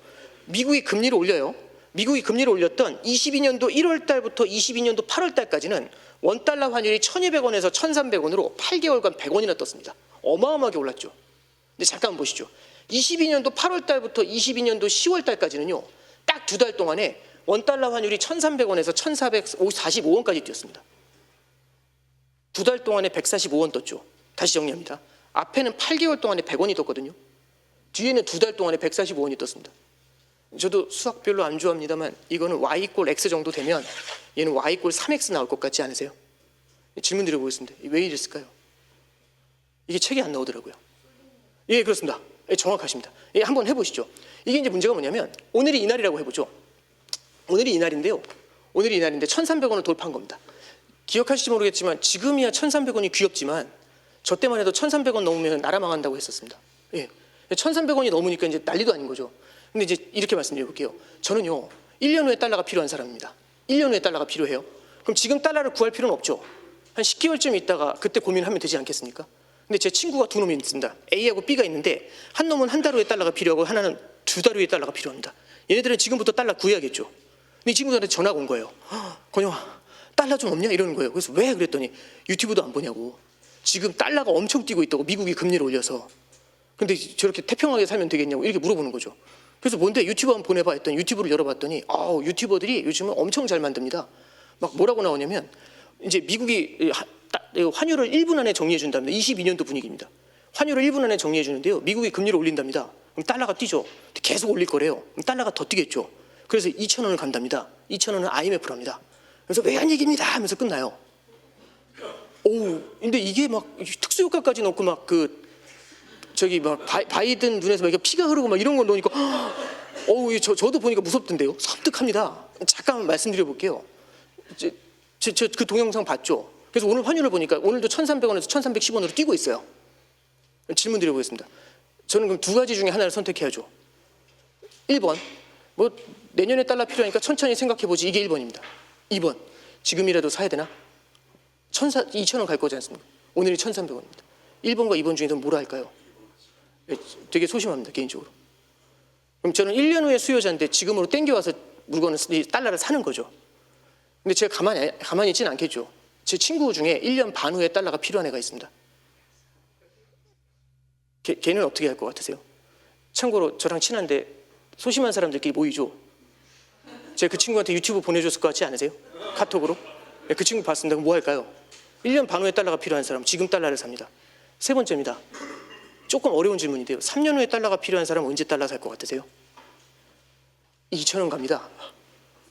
미국이 금리를 올려요. 미국이 금리를 올렸던 22년도 1월 달부터 22년도 8월 달까지는 원달러 환율이 1,200원에서 1,300원으로 8개월간 100원이나 떴습니다. 어마어마하게 올랐죠. 근데 잠깐 보시죠. 22년도 8월 달부터 22년도 10월 달까지는요, 딱 2달 동안에 원달러 환율이 1,300원에서 1,445원까지 뛰었습니다. 2달 동안에 145원 떴죠. 다시 정리합니다. 앞에는 8개월 동안에 100원이 떴거든요. 뒤에는 2달 동안에 145원이 떴습니다. 저도 수학 별로 안 좋아합니다만 이거는 y = x 정도 되면 얘는 y = 3x 나올 것 같지 않으세요? 질문 드려보겠습니다. 왜 이랬을까요? 이게 책에 안 나오더라고요. 예, 그렇습니다. 예, 정확하십니다. 예, 한번 해보시죠. 이게 이제 문제가 뭐냐면, 오늘이 이날이라고 해보죠. 오늘이 이날인데요. 오늘이 이날인데 1,300원을 돌파한 겁니다. 기억하실지 모르겠지만 지금이야 1,300원이 귀엽지만 저 때만 해도 1,300원 넘으면 나라 망한다고 했었습니다. 예. 1,300원이 넘으니까 이제 난리도 아닌 거죠. 근데 이제 이렇게 말씀드려 볼게요. 저는요, 1년 후에 달러가 필요한 사람입니다. 1년 후에 달러가 필요해요. 그럼 지금 달러를 구할 필요는 없죠. 한 10개월쯤 있다가 그때 고민하면 되지 않겠습니까? 근데 제 친구가 두 놈이 있습니다. A하고 B가 있는데 한 놈은 한 달 후에 달러가 필요하고 하나는 두 달 후에 달러가 필요합니다. 얘네들은 지금부터 달러 구해야겠죠. 근데 이 친구들한테 전화가 온 거예요. 건영아, 달러 좀 없냐? 이러는 거예요. 그래서 왜? 그랬더니 유튜브도 안 보냐고. 지금 달러가 엄청 뛰고 있다고, 미국이 금리를 올려서. 근데 저렇게 태평하게 살면 되겠냐고 이렇게 물어보는 거죠. 그래서 뭔데 유튜브 한번 보내봐 했더니 유튜브를 열어봤더니 유튜버들이 요즘은 엄청 잘 만듭니다. 막 뭐라고 나오냐면 이제 미국이 환율을 1분 안에 정리해 준답니다. 22년도 분위기입니다. 환율을 1분 안에 정리해 주는데요. 미국이 금리를 올린답니다. 그럼 달러가 뛰죠. 계속 올릴 거래요. 그럼 달러가 더 뛰겠죠. 그래서 2,000원을 간답니다. 2,000원은 IMF랍니다. 그래서 외환 얘기입니다 하면서 끝나요. 근데 이게 막 특수 효과까지 넣고 막 막 바이든 눈에서 막 피가 흐르고 막 이런 걸 넣으니까 저도 보니까 무섭던데요. 섬뜩합니다. 잠깐 말씀드려 볼게요. 그 동영상 봤죠. 그래서 오늘 환율을 보니까 오늘도 1,300원에서 1,310원으로 뛰고 있어요. 질문 드려보겠습니다. 저는 그럼 두 가지 중에 하나를 선택해야죠. 1번, 뭐 내년에 달러 필요하니까 천천히 생각해보지. 이게 1번입니다. 2번, 지금이라도 사야 되나? 2,000원 갈 거지 않습니까? 오늘이 1,300원입니다. 1번과 2번 중에서 뭐라 할까요? 되게 소심합니다, 개인적으로. 그럼 저는 1년 후에 수요자인데 지금으로 땡겨와서 달러를 사는 거죠. 근데 제가 가만히 있지는 않겠죠. 제 친구 중에 1년 반 후에 달러가 필요한 애가 있습니다. 걔는 어떻게 할 것 같으세요? 참고로 저랑 친한데 소심한 사람들끼리 모이죠. 제가 그 친구한테 유튜브 보내줬을 것 같지 않으세요? 카톡으로? 그 친구 봤습니다. 그럼 뭐 할까요? 1년 반 후에 달러가 필요한 사람, 지금 달러를 삽니다. 세 번째입니다. 조금 어려운 질문인데요. 3년 후에 달러가 필요한 사람은 언제 달러 살 것 같으세요? 2,000원 갑니다.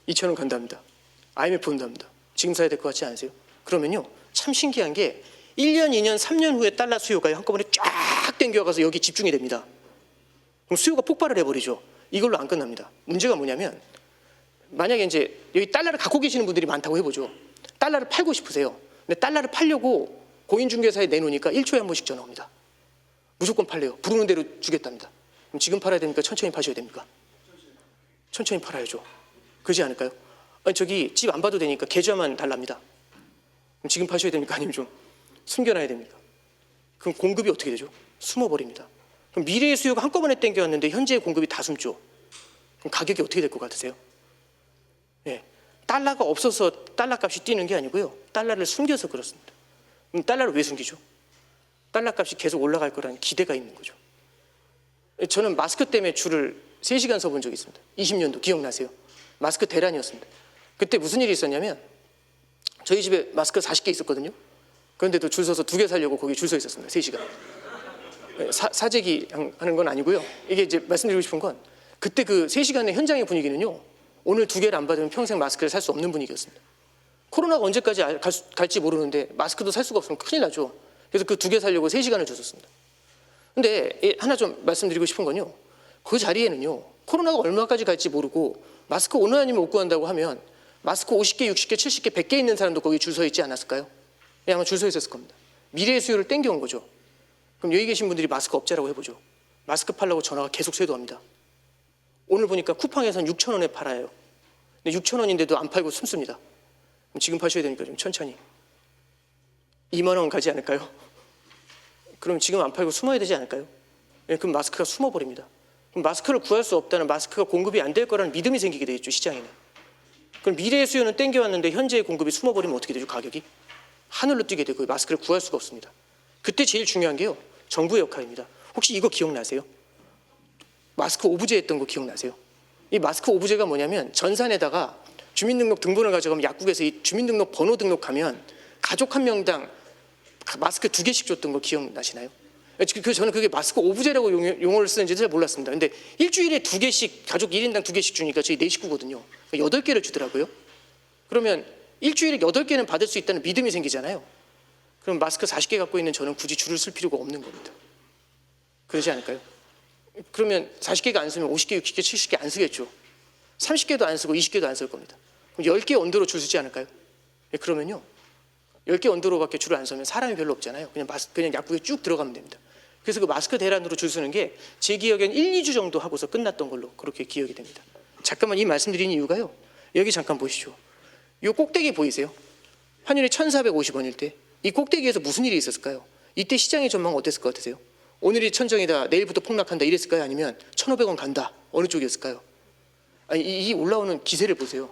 2,000원 간답니다. IMF 온답니다. 지금 사야 될 것 같지 않으세요? 그러면요, 참 신기한 게 1년, 2년, 3년 후에 달러 수요가 한꺼번에 쫙 땡겨가서 여기 집중이 됩니다. 그럼 수요가 폭발을 해버리죠. 이걸로 안 끝납니다. 문제가 뭐냐면 만약에 이제 여기 달러를 갖고 계시는 분들이 많다고 해보죠. 달러를 팔고 싶으세요. 근데 달러를 팔려고 고인중개사에 내놓으니까 1초에 한 번씩 전화 옵니다. 무조건 팔래요. 부르는 대로 주겠답니다. 그럼 지금 팔아야 됩니까? 천천히 파셔야 됩니까? 천천히 팔아야죠. 그러지 않을까요? 아니, 저기 집 안 봐도 되니까 계좌만 달랍니다. 그럼 지금 파셔야 됩니까? 아니면 좀 숨겨놔야 됩니까? 그럼 공급이 어떻게 되죠? 숨어버립니다. 그럼 미래의 수요가 한꺼번에 땡겨왔는데 현재의 공급이 다 숨죠. 그럼 가격이 어떻게 될 것 같으세요? 예, 달러가 없어서 달러 값이 뛰는 게 아니고요. 달러를 숨겨서 그렇습니다. 그럼 달러를 왜 숨기죠? 달러 값이 계속 올라갈 거라는 기대가 있는 거죠. 저는 마스크 때문에 줄을 3시간 서본 적이 있습니다. 20년도 기억나세요? 마스크 대란이었습니다. 그때 무슨 일이 있었냐면 저희 집에 마스크 40개 있었거든요. 그런데도 줄 서서 2개 사려고 거기 줄 서 있었습니다. 3시간. 사재기 하는 건 아니고요. 이게 이제 말씀드리고 싶은 건 그때 그 3시간의 현장의 분위기는요. 오늘 2개를 안 받으면 평생 마스크를 살 수 없는 분위기였습니다. 코로나가 언제까지 갈지 모르는데 마스크도 살 수가 없으면 큰일 나죠. 그래서 그 2개 사려고 3시간을 줬었습니다. 근데 하나 좀 말씀드리고 싶은 건요. 그 자리에는요. 코로나가 얼마까지 갈지 모르고 마스크 오늘 아니면 못 구한다고 하면 마스크 50개, 60개, 70개, 100개 있는 사람도 거기 줄 서 있지 않았을까요? 아마 줄 서 있었을 겁니다. 미래의 수요를 땡겨온 거죠. 그럼 여기 계신 분들이 마스크 업자라고 해보죠. 마스크 팔라고 전화가 계속 쇄도합니다. 오늘 보니까 쿠팡에서는 6,000원에 팔아요. 근데 6,000원인데도 안 팔고 숨습니다. 그럼 지금 파셔야 되니까 좀 천천히. 2만 원 가지 않을까요? 그럼 지금 안 팔고 숨어야 되지 않을까요? 그럼 마스크가 숨어버립니다. 그럼 마스크를 구할 수 없다는, 마스크가 공급이 안 될 거라는 믿음이 생기게 되겠죠, 시장에는. 그럼 미래의 수요는 땡겨왔는데 현재의 공급이 숨어버리면 어떻게 되죠, 가격이? 하늘로 뛰게 되고 마스크를 구할 수가 없습니다. 그때 제일 중요한 게요, 정부의 역할입니다. 혹시 이거 기억나세요? 마스크 오브제 했던 거 기억나세요? 이 마스크 오브제가 뭐냐면 전산에다가 주민등록 등본을 가져가면 약국에서 이 주민등록 번호 등록하면 가족 한 명당 마스크 2개씩 줬던 거 기억나시나요? 저는 그게 마스크 오브제라고 용어를 쓰는지 잘 몰랐습니다. 근데 일주일에 2개씩, 가족 1인당 2개씩 주니까 저희 4식구거든요. 8개를 주더라고요. 그러면 일주일에 8개는 받을 수 있다는 믿음이 생기잖아요. 그럼 마스크 40개 갖고 있는 저는 굳이 줄을 쓸 필요가 없는 겁니다. 그러지 않을까요? 그러면 40개가 안 쓰면 50개, 60개, 70개 안 쓰겠죠. 30개도 안 쓰고 20개도 안 쓸 겁니다. 그럼 10개 언더로 줄 서지 않을까요? 그러면요, 10개 언더로밖에 줄을 안 서면 사람이 별로 없잖아요. 그냥 약국에 쭉 들어가면 됩니다. 그래서 그 마스크 대란으로 줄 서는 게 제 기억엔 1, 2주 정도 하고서 끝났던 걸로 그렇게 기억이 됩니다. 잠깐만 이 말씀드리는 이유가요. 여기 잠깐 보시죠. 이 꼭대기 보이세요? 환율이 1,450원일 때 이 꼭대기에서 무슨 일이 있었을까요? 이때 시장의 전망은 어땠을 것 같으세요? 오늘이 천정이다, 내일부터 폭락한다 이랬을까요? 아니면 1,500원 간다, 어느 쪽이었을까요? 아니, 이 올라오는 기세를 보세요.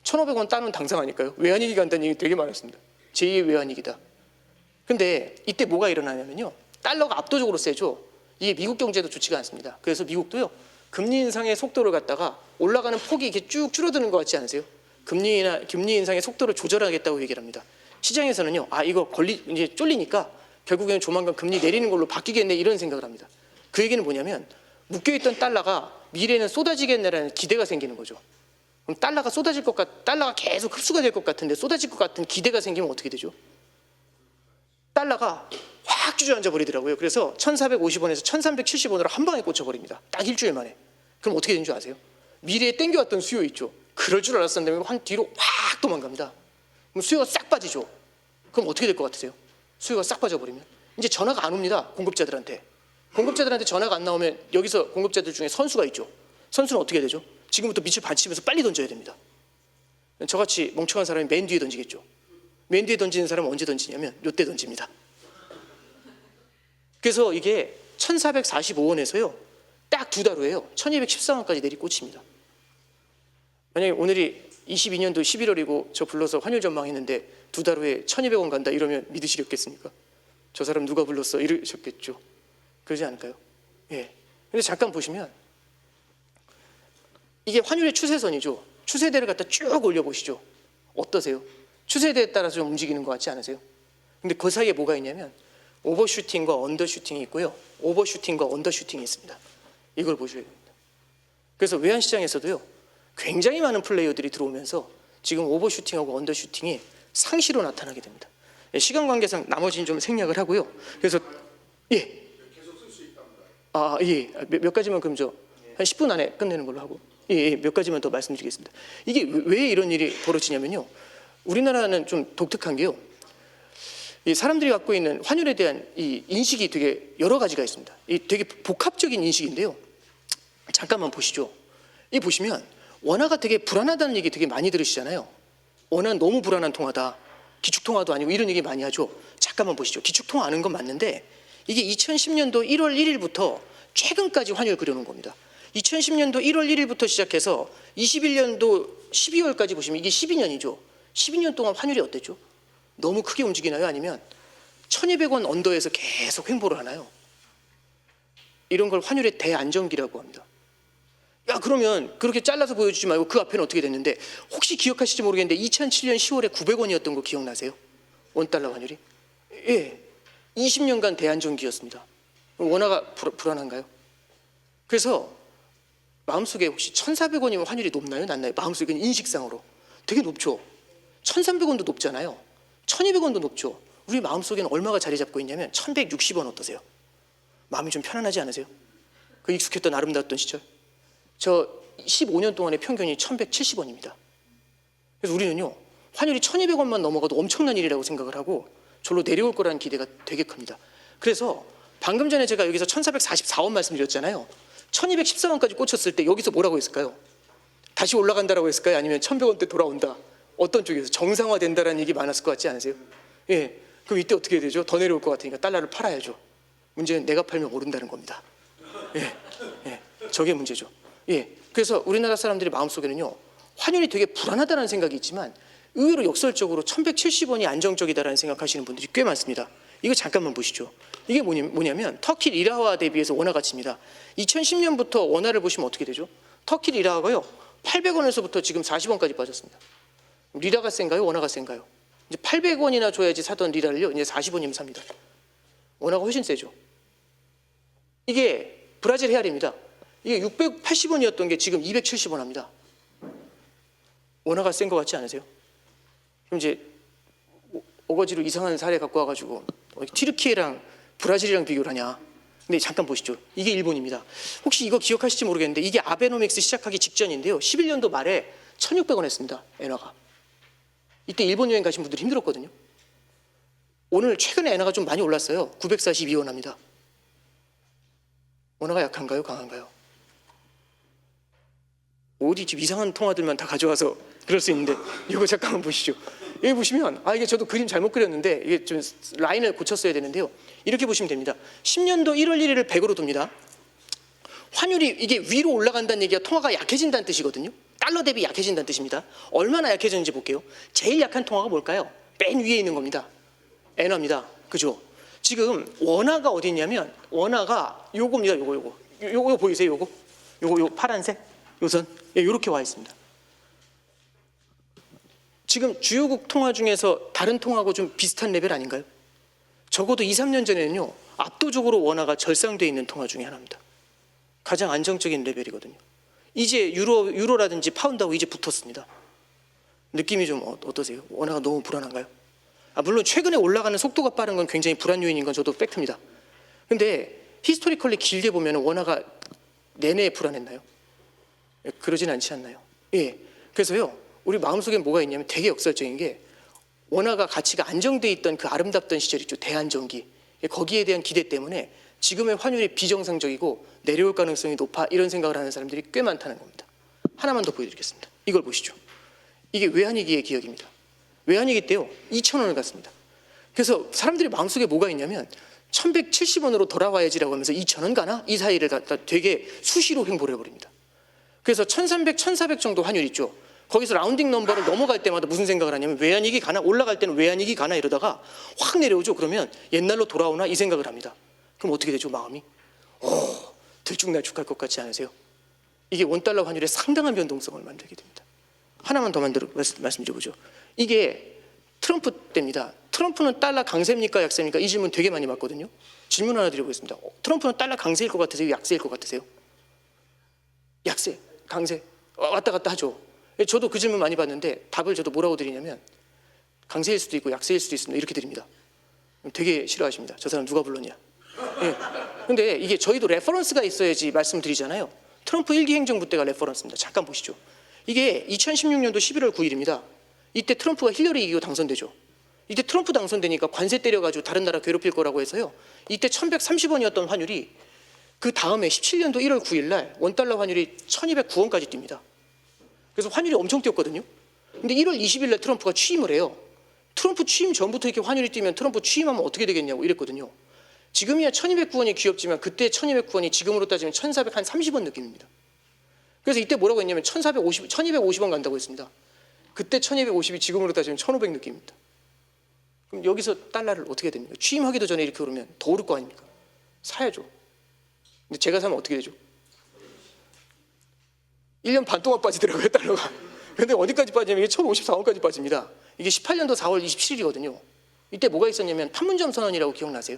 1,500원 따는 당상 아닐까요? 외환위기 간다는 얘기 되게 많았습니다. 제2의 외환위기다. 근데 이때 뭐가 일어나냐면요, 달러가 압도적으로 세죠. 이게 미국 경제도 좋지가 않습니다. 그래서 미국도요, 금리 인상의 속도를 갖다가 올라가는 폭이 이렇게 쭉 줄어드는 것 같지 않으세요? 금리 인상의 속도를 조절하겠다고 얘기를 합니다. 시장에서는요, 이거 이제 쫄리니까 결국에는 조만간 금리 내리는 걸로 바뀌겠네 이런 생각을 합니다. 그 얘기는 뭐냐면 묶여있던 달러가 미래에는 쏟아지겠네라는 기대가 생기는 거죠. 그럼 달러가 계속 흡수가 될 것 같은데 쏟아질 것 같은 기대가 생기면 어떻게 되죠? 달러가 확 주저앉아 버리더라고요. 그래서 1,450원에서 1,370원으로 한 방에 꽂혀버립니다. 딱 일주일 만에. 그럼 어떻게 되는 줄 아세요? 미래에 땡겨왔던 수요 있죠. 그럴 줄 알았었는데 한 뒤로 확 도망갑니다. 그럼 수요가 싹 빠지죠. 그럼 어떻게 될 것 같으세요? 수요가 싹 빠져버리면 이제 전화가 안 옵니다. 공급자들한테 전화가 안 나오면 여기서 공급자들 중에 선수가 있죠. 선수는 어떻게 되죠? 지금부터 밑을 받치면서 빨리 던져야 됩니다. 저같이 멍청한 사람이 맨 뒤에 던지겠죠. 맨 뒤에 던지는 사람은 언제 던지냐면 이때 던집니다. 그래서 이게 1,445원에서요 딱 2달 후에요 1,214원까지 내리꽂힙니다. 만약에 오늘이 22년도 11월이고 저 불러서 환율 전망했는데 2달 후에 1,200원 간다 이러면 믿으시겠습니까? 저 사람 누가 불렀어? 이러셨겠죠. 그러지 않을까요? 예. 근데 잠깐 보시면 이게 환율의 추세선이죠. 추세대를 갖다 쭉 올려보시죠. 어떠세요? 추세대에 따라서 좀 움직이는 것 같지 않으세요? 근데 그 사이에 뭐가 있냐면 오버슈팅과 언더슈팅이 있고요. 오버슈팅과 언더슈팅이 있습니다. 이걸 보셔야 됩니다. 그래서 외환시장에서도요. 굉장히 많은 플레이어들이 들어오면서 지금 오버슈팅하고 언더슈팅이 상시로 나타나게 됩니다. 시간 관계상 나머지는 좀 생략을 하고요. 그래서 계속 쓸 수 있답니다. 몇 가지만 그럼 한 10분 안에 끝내는 걸로 하고 몇 가지만 더 말씀드리겠습니다. 이게 왜 이런 일이 벌어지냐면요. 우리나라는 좀 독특한 게요. 이 사람들이 갖고 있는 환율에 대한 이 인식이 되게 여러 가지가 있습니다. 이 되게 복합적인 인식인데요. 잠깐만 보시죠. 이 보시면 원화가 되게 불안하다는 얘기 되게 많이 들으시잖아요. 원화는 너무 불안한 통화다. 기축통화도 아니고 이런 얘기 많이 하죠. 잠깐만 보시죠. 기축통화 아는 건 맞는데 이게 2010년도 1월 1일부터 최근까지 환율 그려놓은 겁니다. 2010년도 1월 1일부터 시작해서 21년도 12월까지 보시면 이게 12년이죠. 12년 동안 환율이 어땠죠? 너무 크게 움직이나요? 아니면 1,200원 언더에서 계속 횡보를 하나요? 이런 걸 환율의 대안정기라고 합니다. 그러면 그렇게 잘라서 보여주지 말고 그 앞에는 어떻게 됐는데 혹시 기억하실지 모르겠는데 2007년 10월에 900원이었던 거 기억나세요? 원달러 환율이? 20년간 대안정기였습니다. 원화가 불안한가요? 그래서 마음속에 혹시 1,400원이면 환율이 높나요? 낮나요? 마음속에 인식상으로 되게 높죠. 1,300원도 높잖아요. 1,200원도 높죠. 우리 마음속에는 얼마가 자리 잡고 있냐면 1,160원 어떠세요? 마음이 좀 편안하지 않으세요? 그 익숙했던 아름다웠던 시절. 저 15년 동안의 평균이 1,170원입니다. 그래서 우리는요 환율이 1,200원만 넘어가도 엄청난 일이라고 생각을 하고 절로 내려올 거라는 기대가 되게 큽니다. 그래서 방금 전에 제가 여기서 1,444원 말씀드렸잖아요. 1,214원까지 꽂혔을 때 여기서 뭐라고 했을까요? 다시 올라간다라고 했을까요? 아니면 1,100원대 돌아온다. 어떤 쪽에서 정상화된다라는 얘기 많았을 것 같지 않으세요? 그럼 이때 어떻게 되죠? 더 내려올 것 같으니까 달러를 팔아야죠. 문제는 내가 팔면 오른다는 겁니다. 저게 문제죠. 그래서 우리나라 사람들이 마음속에는요 환율이 되게 불안하다는 생각이 있지만 의외로 역설적으로 1,170원이 안정적이다라는 생각하시는 분들이 꽤 많습니다. 이거 잠깐만 보시죠. 이게 뭐냐면 터키 리라화 대비해서 원화 가치입니다. 2010년부터 원화를 보시면 어떻게 되죠? 터키 리라화가요 800원에서부터 지금 40원까지 빠졌습니다. 리라가 센가요? 원화가 센가요? 이제 800원이나 줘야지 사던 리라를요 이제 40원이면 삽니다. 원화가 훨씬 세죠. 이게 브라질 헤알입니다. 이게 680원이었던 게 지금 270원 합니다. 원화가 센 것 같지 않으세요? 그럼 이제 어거지로 이상한 사례 갖고 와가지고 튀르키예랑 브라질이랑 비교를 하냐. 근데 잠깐 보시죠. 이게 일본입니다. 혹시 이거 기억하실지 모르겠는데 이게 아베노믹스 시작하기 직전인데요. 11년도 말에 1,600원 했습니다. 엔화가. 이때 일본 여행 가신 분들이 힘들었거든요. 오늘 최근에 엔화가 좀 많이 올랐어요. 942원합니다. 원화가 약한가요? 강한가요? 어디 집 이상한 통화들만 다 가져와서 그럴 수 있는데 이거 잠깐만 보시죠. 여기 보시면 이게 저도 그림 잘못 그렸는데 이게 좀 라인을 고쳤어야 되는데요. 이렇게 보시면 됩니다. 10년도 1월 1일을 100으로 둡니다. 환율이 이게 위로 올라간다는 얘기가 통화가 약해진다는 뜻이거든요. 달러 대비 약해진다는 뜻입니다. 얼마나 약해졌는지 볼게요. 제일 약한 통화가 뭘까요? 맨 위에 있는 겁니다. 엔화입니다. 그죠? 지금 원화가 어디 있냐면 원화가 요겁니다. 요거 보이세요? 요거 파란색 요선 요렇게 와 있습니다. 지금 주요국 통화 중에서 다른 통화하고 좀 비슷한 레벨 아닌가요? 적어도 2, 3년 전에는요. 압도적으로 원화가 절상돼 있는 통화 중에 하나입니다. 가장 안정적인 레벨이거든요. 이제 유로라든지 파운드하고 이제 붙었습니다. 느낌이 좀 어떠세요? 원화가 너무 불안한가요? 물론 최근에 올라가는 속도가 빠른 건 굉장히 불안 요인인 건 저도 팩트입니다. 근데 히스토리컬리 길게 보면 원화가 내내 불안했나요? 그러진 않지 않나요? 예. 그래서요. 우리 마음속에 뭐가 있냐면 되게 역설적인 게 원화가 가치가 안정돼 있던 그 아름답던 시절 있죠. 대한전기. 거기에 대한 기대 때문에 지금의 환율이 비정상적이고 내려올 가능성이 높아 이런 생각을 하는 사람들이 꽤 많다는 겁니다. 하나만 더 보여드리겠습니다. 이걸 보시죠. 이게 외환위기의 기억입니다. 외환위기 때요. 2,000원을 갔습니다. 그래서 사람들이 마음속에 뭐가 있냐면 1170원으로 돌아와야지라고 하면서 2,000원 가나? 이 사이를 갖다 되게 수시로 횡보를 해버립니다. 그래서 1300, 1400 정도 환율 있죠. 거기서 라운딩 넘버를 넘어갈 때마다 무슨 생각을 하냐면 외환위기 가나? 올라갈 때는 외환위기 가나? 이러다가 확 내려오죠. 그러면 옛날로 돌아오나? 이 생각을 합니다. 그럼 어떻게 되죠? 마음이? 들쭉날쭉할 것 같지 않으세요? 이게 원달러 환율의 상당한 변동성을 만들게 됩니다. 하나만 더 말씀드려보죠. 이게 트럼프 때입니다. 트럼프는 달러 강세입니까? 약세입니까? 이 질문 되게 많이 받거든요. 질문 하나 드려보겠습니다. 트럼프는 달러 강세일 것 같으세요? 약세일 것 같으세요? 약세, 강세 왔다 갔다 하죠. 저도 그 질문 많이 받는데 답을 저도 뭐라고 드리냐면 강세일 수도 있고 약세일 수도 있습니다. 이렇게 드립니다. 되게 싫어하십니다. 저 사람 누가 불렀냐. 예. 근데 이게 저희도 레퍼런스가 있어야지 말씀드리잖아요. 트럼프 1기 행정부 때가 레퍼런스입니다. 잠깐 보시죠. 이게 2016년도 11월 9일입니다. 이때 트럼프가 힐러리 이기고 당선되죠. 이때 트럼프 당선되니까 관세 때려가지고 다른 나라 괴롭힐 거라고 해서요. 이때 1130원이었던 환율이 그 다음에 17년도 1월 9일 날 원달러 환율이 1209원까지 뜁니다. 그래서 환율이 엄청 뛰었거든요. 근데 1월 20일 날 트럼프가 취임을 해요. 트럼프 취임 전부터 이렇게 환율이 뛰면 트럼프 취임하면 어떻게 되겠냐고 이랬거든요. 지금이야 1209원이 귀엽지만 그때 1209원이 지금으로 따지면 1430원 느낌입니다. 그래서 이때 뭐라고 했냐면 1250원 간다고 했습니다. 그때 1250이 지금으로 따지면 1500 느낌입니다. 그럼 여기서 달러를 어떻게 됩니까? 취임하기도 전에 이렇게 오르면 더 오를 거 아닙니까? 사야죠. 근데 제가 사면 어떻게 되죠? 1년 반 동안 빠지더라고요, 달러가. 근데 어디까지 빠지냐면 이게 1054원까지 빠집니다. 이게 18년도 4월 27일이거든요. 이때 뭐가 있었냐면 판문점 선언이라고 기억나세요?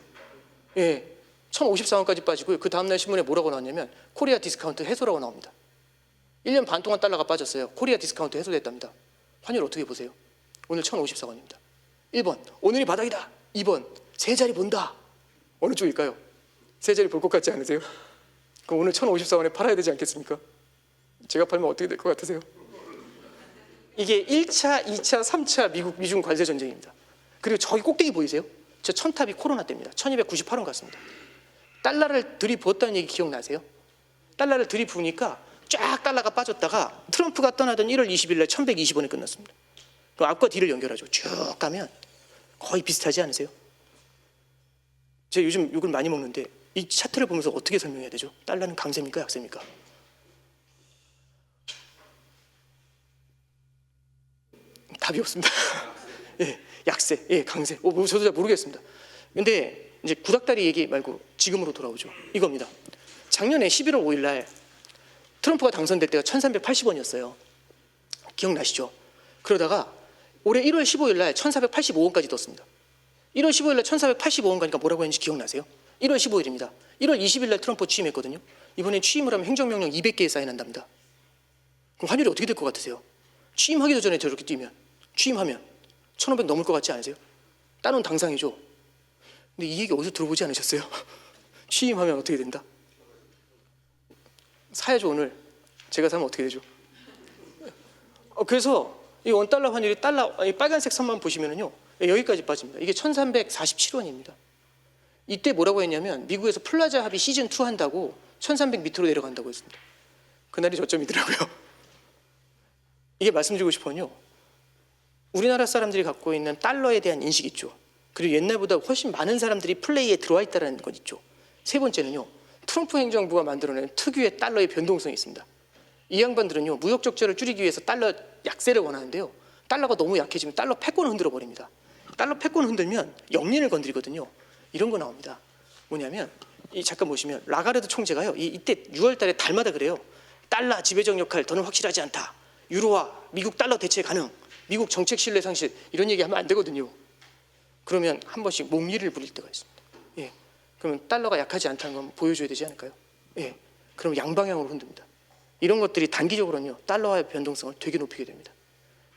예, 1054원까지 빠지고요. 그 다음날 신문에 뭐라고 나왔냐면 코리아 디스카운트 해소라고 나옵니다. 1년 반 동안 달러가 빠졌어요. 코리아 디스카운트 해소됐답니다. 환율 어떻게 보세요? 오늘 1054원입니다. 1번, 오늘이 바닥이다. 2번, 세 자리 본다. 어느 쪽일까요? 세 자리 볼 것 같지 않으세요? 그럼 오늘 1054원에 팔아야 되지 않겠습니까? 제가 팔면 어떻게 될 것 같으세요? 이게 1차, 2차, 3차 미중 관세 전쟁입니다. 그리고 저기 꼭대기 보이세요? 저 천탑이 코로나 때입니다. 1298원 갔습니다. 달러를 들이부었다는 얘기 기억나세요? 달러를 들이부으니까 쫙 달러가 빠졌다가 트럼프가 떠나던 1월 20일 날 1120원에 끝났습니다. 그럼 앞과 뒤를 연결하죠. 쭉 가면 거의 비슷하지 않으세요? 제가 요즘 욕을 많이 먹는데 이 차트를 보면서 어떻게 설명해야 되죠? 달러는 강세입니까? 약세입니까? 답이 없습니다. 예, 약세, 예, 강세. 저도 잘 모르겠습니다. 근데 이제 구닥다리 얘기 말고 지금으로 돌아오죠. 이겁니다. 작년에 11월 5일 날 트럼프가 당선될 때가 1380원이었어요. 기억나시죠? 그러다가 올해 1월 15일 날 1485원까지 떴습니다. 1월 15일 날 1485원 가니까 뭐라고 했는지 기억나세요? 1월 15일입니다. 1월 20일 날 트럼프 취임했거든요. 이번에 취임을 하면 행정명령 200개에 사인한답니다. 그럼 환율이 어떻게 될 것 같으세요? 취임하기도 전에 저렇게 뛰면 취임하면 1500 넘을 것 같지 않으세요? 따놓은 당상이죠. 근데 이 얘기 어디서 들어보지 않으셨어요? 취임하면 어떻게 된다? 사야죠. 오늘 제가 사면 어떻게 되죠? 그래서 이 원달러 환율이 이 빨간색 선만 보시면은요 여기까지 빠집니다. 이게 1347원입니다. 이때 뭐라고 했냐면 미국에서 플라자 합의 시즌 2 한다고 1300 밑으로 내려간다고 했습니다. 그날이 저점이더라고요. 이게 말씀드리고 싶은요. 우리나라 사람들이 갖고 있는 달러에 대한 인식 있죠. 그리고 옛날보다 훨씬 많은 사람들이 플레이에 들어와 있다는 것 있죠. 세 번째는요. 트럼프 행정부가 만들어낸 특유의 달러의 변동성이 있습니다. 이 양반들은요. 무역 적자를 줄이기 위해서 달러 약세를 원하는데요. 달러가 너무 약해지면 달러 패권을 흔들어 버립니다. 달러 패권을 흔들면 영린을 건드리거든요. 이런 거 나옵니다. 뭐냐면 잠깐 보시면 라가르드 총재가요. 이때 6월 달에 달마다 그래요. 달러 지배적 역할 더는 확실하지 않다. 유로화 미국 달러 대체 가능. 미국 정책 신뢰 상실 이런 얘기하면 안 되거든요. 그러면 한 번씩 목리를 부릴 때가 있습니다. 예. 그러면 달러가 약하지 않다는 건 보여줘야 되지 않을까요? 예. 그럼 양방향으로 흔듭니다. 이런 것들이 단기적으로는요. 달러와의 변동성을 되게 높이게 됩니다.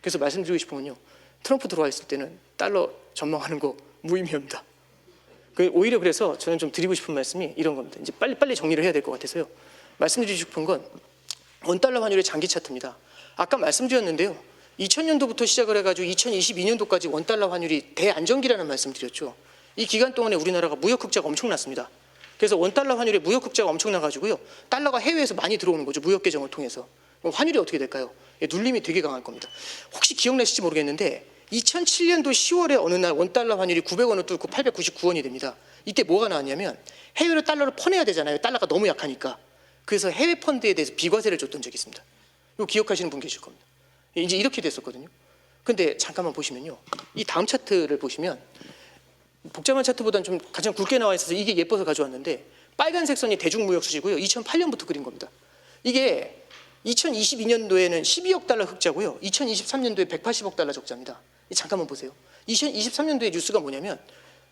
그래서 말씀드리고 싶은 건요. 트럼프 들어와 있을 때는 달러 전망하는 거 무의미합니다. 오히려 그래서 저는 좀 드리고 싶은 말씀이 이런 겁니다. 이제 빨리 정리를 해야 될 것 같아서요. 말씀드리고 싶은 건 원달러 환율의 장기 차트입니다. 아까 말씀드렸는데요. 2000년도부터 시작을 해가지고 2022년도까지 원달러 환율이 대안정기라는 말씀드렸죠. 이 기간 동안에 우리나라가 무역 흑자가 엄청났습니다. 그래서 원달러 환율의 무역 흑자가 엄청나가지고요. 달러가 해외에서 많이 들어오는 거죠. 무역 계정을 통해서. 그럼 환율이 어떻게 될까요? 눌림이 되게 강할 겁니다. 혹시 기억나실지 모르겠는데 2007년도 10월에 어느 날 원달러 환율이 900원을 뚫고 899원이 됩니다. 이때 뭐가 나왔냐면 해외로 달러를 퍼내야 되잖아요. 달러가 너무 약하니까. 그래서 해외 펀드에 대해서 비과세를 줬던 적이 있습니다. 이거 기억하시는 분 계실 겁니다. 이제 이렇게 됐었거든요. 근데 잠깐만 보시면요. 이 다음 차트를 보시면 복잡한 차트보다는 좀 가장 굵게 나와 있어서 이게 예뻐서 가져왔는데 빨간색 선이 대중무역 수지고요. 2008년부터 그린 겁니다. 이게 2022년도에는 12억 달러 흑자고요. 2023년도에 180억 달러 적자입니다. 잠깐만 보세요. 2023년도에 뉴스가 뭐냐면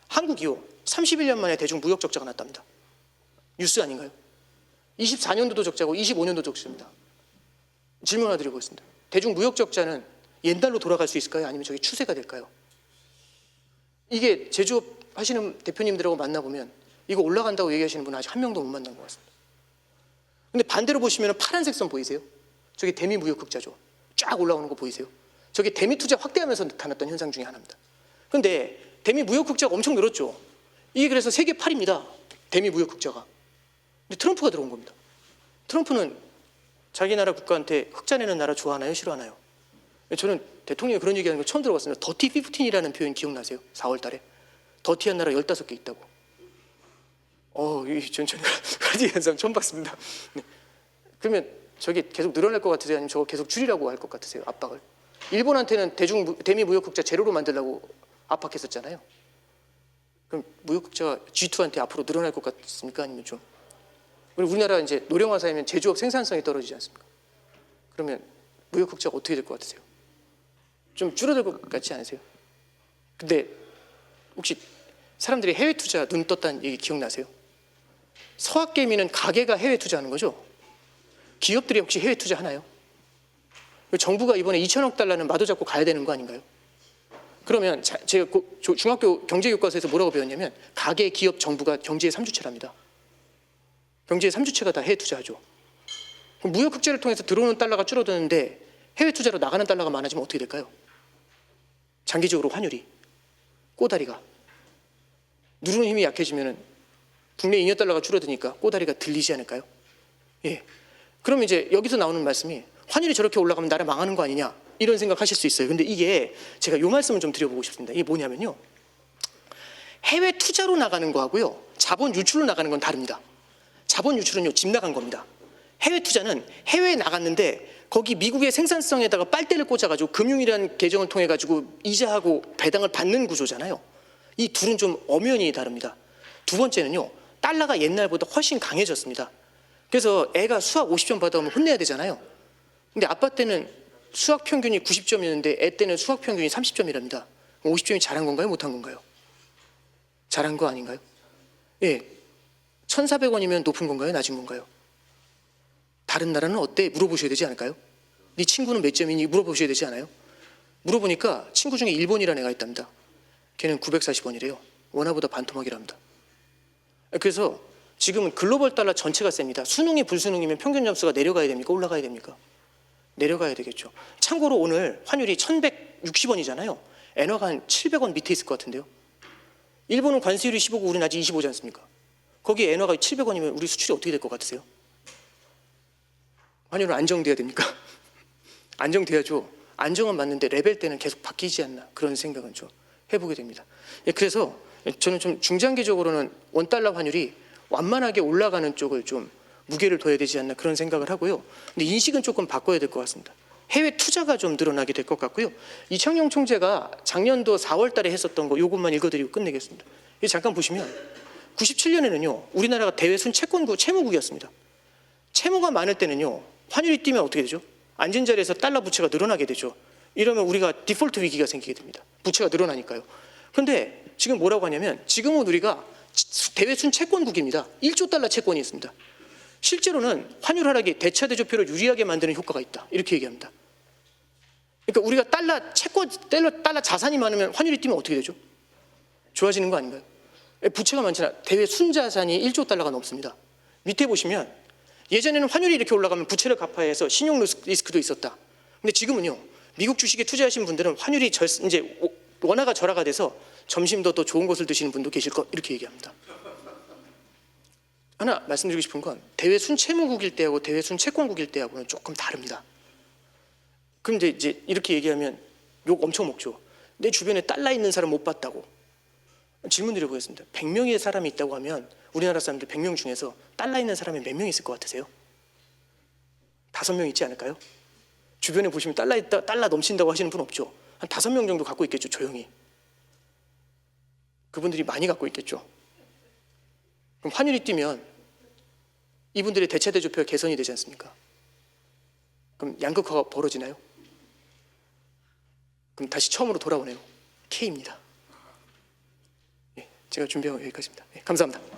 한국이요. 31년 만에 대중무역 적자가 났답니다. 뉴스 아닌가요? 24년도도 적자고 25년도 적자입니다. 질문 하나 드리고 있습니다. 대중무역 적자는 옛날로 돌아갈 수 있을까요? 아니면 저게 추세가 될까요? 이게 제조업 하시는 대표님들하고 만나보면 이거 올라간다고 얘기하시는 분은 아직 한 명도 못 만난 것 같습니다. 근데 반대로 보시면 파란색 선 보이세요? 저게 대미 무역 흑자죠. 쫙 올라오는 거 보이세요? 저게 대미 투자 확대하면서 나타났던 현상 중에 하나입니다. 근데 대미 무역 흑자가 엄청 늘었죠. 이게 그래서 세계 8위입니다. 대미 무역 흑자가. 근데 트럼프가 들어온 겁니다. 트럼프는 자기 나라 국가한테 흑자 내는 나라 좋아하나요? 싫어하나요? 저는 대통령이 그런 얘기하는 거 처음 들어봤습니다. 더티 15이라는 표현 기억나세요? 4월 달에. 더티한 나라 15개 있다고. 이 전체는 가지 현상 처음 봤습니다. 네. 그러면 저게 계속 늘어날 것 같으세요? 아니면 저거 계속 줄이라고 할 것 같으세요? 압박을. 일본한테는 대미 무역 흑자 제로로 만들려고 압박했었잖아요. 그럼 무역 흑자가 G2한테 앞으로 늘어날 것 같습니까? 아니면 좀. 그리고 우리나라 이제 노령화 사회면 제조업 생산성이 떨어지지 않습니까? 그러면 무역 흑자가 어떻게 될 것 같으세요? 좀 줄어들 것 같지 않으세요? 근데 혹시 사람들이 해외 투자 눈 떴다는 얘기 기억나세요? 서학개미는 가게가 해외 투자하는 거죠? 기업들이 혹시 해외 투자 하나요? 정부가 이번에 2천억 달러는 마도 잡고 가야 되는 거 아닌가요? 그러면 제가 중학교 경제교과서에서 뭐라고 배웠냐면 가계, 기업, 정부가 경제의 3주체랍니다. 경제의 3주체가 다 해외 투자하죠. 그럼 무역 흑자를 통해서 들어오는 달러가 줄어드는데 해외 투자로 나가는 달러가 많아지면 어떻게 될까요? 장기적으로 환율이, 꼬다리가 누르는 힘이 약해지면 국내 잉여 달러가 줄어드니까 꼬다리가 들리지 않을까요? 예. 그럼 이제 여기서 나오는 말씀이 환율이 저렇게 올라가면 나라 망하는 거 아니냐 이런 생각하실 수 있어요. 근데 이게 제가 요 말씀을 좀 드려보고 싶습니다. 이게 뭐냐면요. 해외 투자로 나가는 거하고요. 자본 유출로 나가는 건 다릅니다. 자본 유출은요. 집 나간 겁니다. 해외 투자는 해외에 나갔는데 거기 미국의 생산성에다가 빨대를 꽂아가지고 금융이라는 계정을 통해 가지고 이자하고 배당을 받는 구조잖아요. 이 둘은 좀 엄연히 다릅니다. 두 번째는요. 달러가 옛날보다 훨씬 강해졌습니다. 그래서 애가 수학 50점 받아오면 혼내야 되잖아요. 근데 아빠 때는 수학 평균이 90점이었는데 애 때는 수학 평균이 30점이랍니다. 50점이 잘한 건가요? 못한 건가요? 잘한 거 아닌가요? 예, 1,400원이면 높은 건가요? 낮은 건가요? 다른 나라는 어때? 물어보셔야 되지 않을까요? 네 친구는 몇 점이니? 물어보셔야 되지 않아요? 물어보니까 친구 중에 일본이라는 애가 있답니다. 걔는 940원이래요. 원화보다 반토막이랍니다. 그래서 지금은 글로벌 달러 전체가 셉니다. 수능이 불수능이면 평균 점수가 내려가야 됩니까? 올라가야 됩니까? 내려가야 되겠죠. 참고로 오늘 환율이 1,160원이잖아요. 엔화가 한 700원 밑에 있을 것 같은데요. 일본은 관세율이 15고 우리는 아직 25지 않습니까? 거기에 엔화가 700원이면 우리 수출이 어떻게 될 것 같으세요? 환율은 안정돼야 됩니까? 안정돼야죠. 안정은 맞는데 레벨 때는 계속 바뀌지 않나 그런 생각은 좀 해보게 됩니다. 그래서 저는 좀 중장기적으로는 원달러 환율이 완만하게 올라가는 쪽을 좀 무게를 둬야 되지 않나 그런 생각을 하고요. 근데 인식은 조금 바꿔야 될 것 같습니다. 해외 투자가 좀 늘어나게 될 것 같고요. 이청용 총재가 작년도 4월 달에 했었던 거 이것만 읽어드리고 끝내겠습니다. 잠깐 보시면 97년에는요. 우리나라가 대외순 채권국 채무국이었습니다. 채무가 많을 때는요. 환율이 뛰면 어떻게 되죠? 앉은 자리에서 달러 부채가 늘어나게 되죠. 이러면 우리가 디폴트 위기가 생기게 됩니다. 부채가 늘어나니까요. 그런데 지금 뭐라고 하냐면 지금은 우리가 대외순 채권국입니다. 1조 달러 채권이 있습니다. 실제로는 환율 하락이 대차 대조표를 유리하게 만드는 효과가 있다. 이렇게 얘기합니다. 그러니까 우리가 달러 채권, 달러 자산이 많으면 환율이 뛰면 어떻게 되죠? 좋아지는 거 아닌가요? 부채가 많잖아. 대외 순자산이 1조 달러가 넘습니다. 밑에 보시면 예전에는 환율이 이렇게 올라가면 부채를 갚아야 해서 신용 리스크도 있었다. 근데 지금은요. 미국 주식에 투자하신 분들은 환율이 이제 원화가 절하가 돼서 점심도 또 좋은 것을 드시는 분도 계실 것 이렇게 얘기합니다. 하나 말씀드리고 싶은 건 대외 순채무국일 때하고 대외 순채권국일 때하고는 조금 다릅니다. 그럼 이제 이렇게 얘기하면 욕 엄청 먹죠. 내 주변에 달러 있는 사람 못 봤다고. 질문 드려보겠습니다. 100명의 사람이 있다고 하면 우리나라 사람들 100명 중에서 달러 있는 사람이 몇 명 있을 것 같으세요? 5명 있지 않을까요? 주변에 보시면 달러 있다, 달러 넘친다고 하시는 분 없죠? 한 5명 정도 갖고 있겠죠, 조용히. 그분들이 많이 갖고 있겠죠. 그럼 환율이 뛰면 이분들의 대차 대조표가 개선이 되지 않습니까? 그럼 양극화가 벌어지나요? 그럼 다시 처음으로 돌아오네요. K입니다. 제가 준비한 거 여기까지입니다. 감사합니다.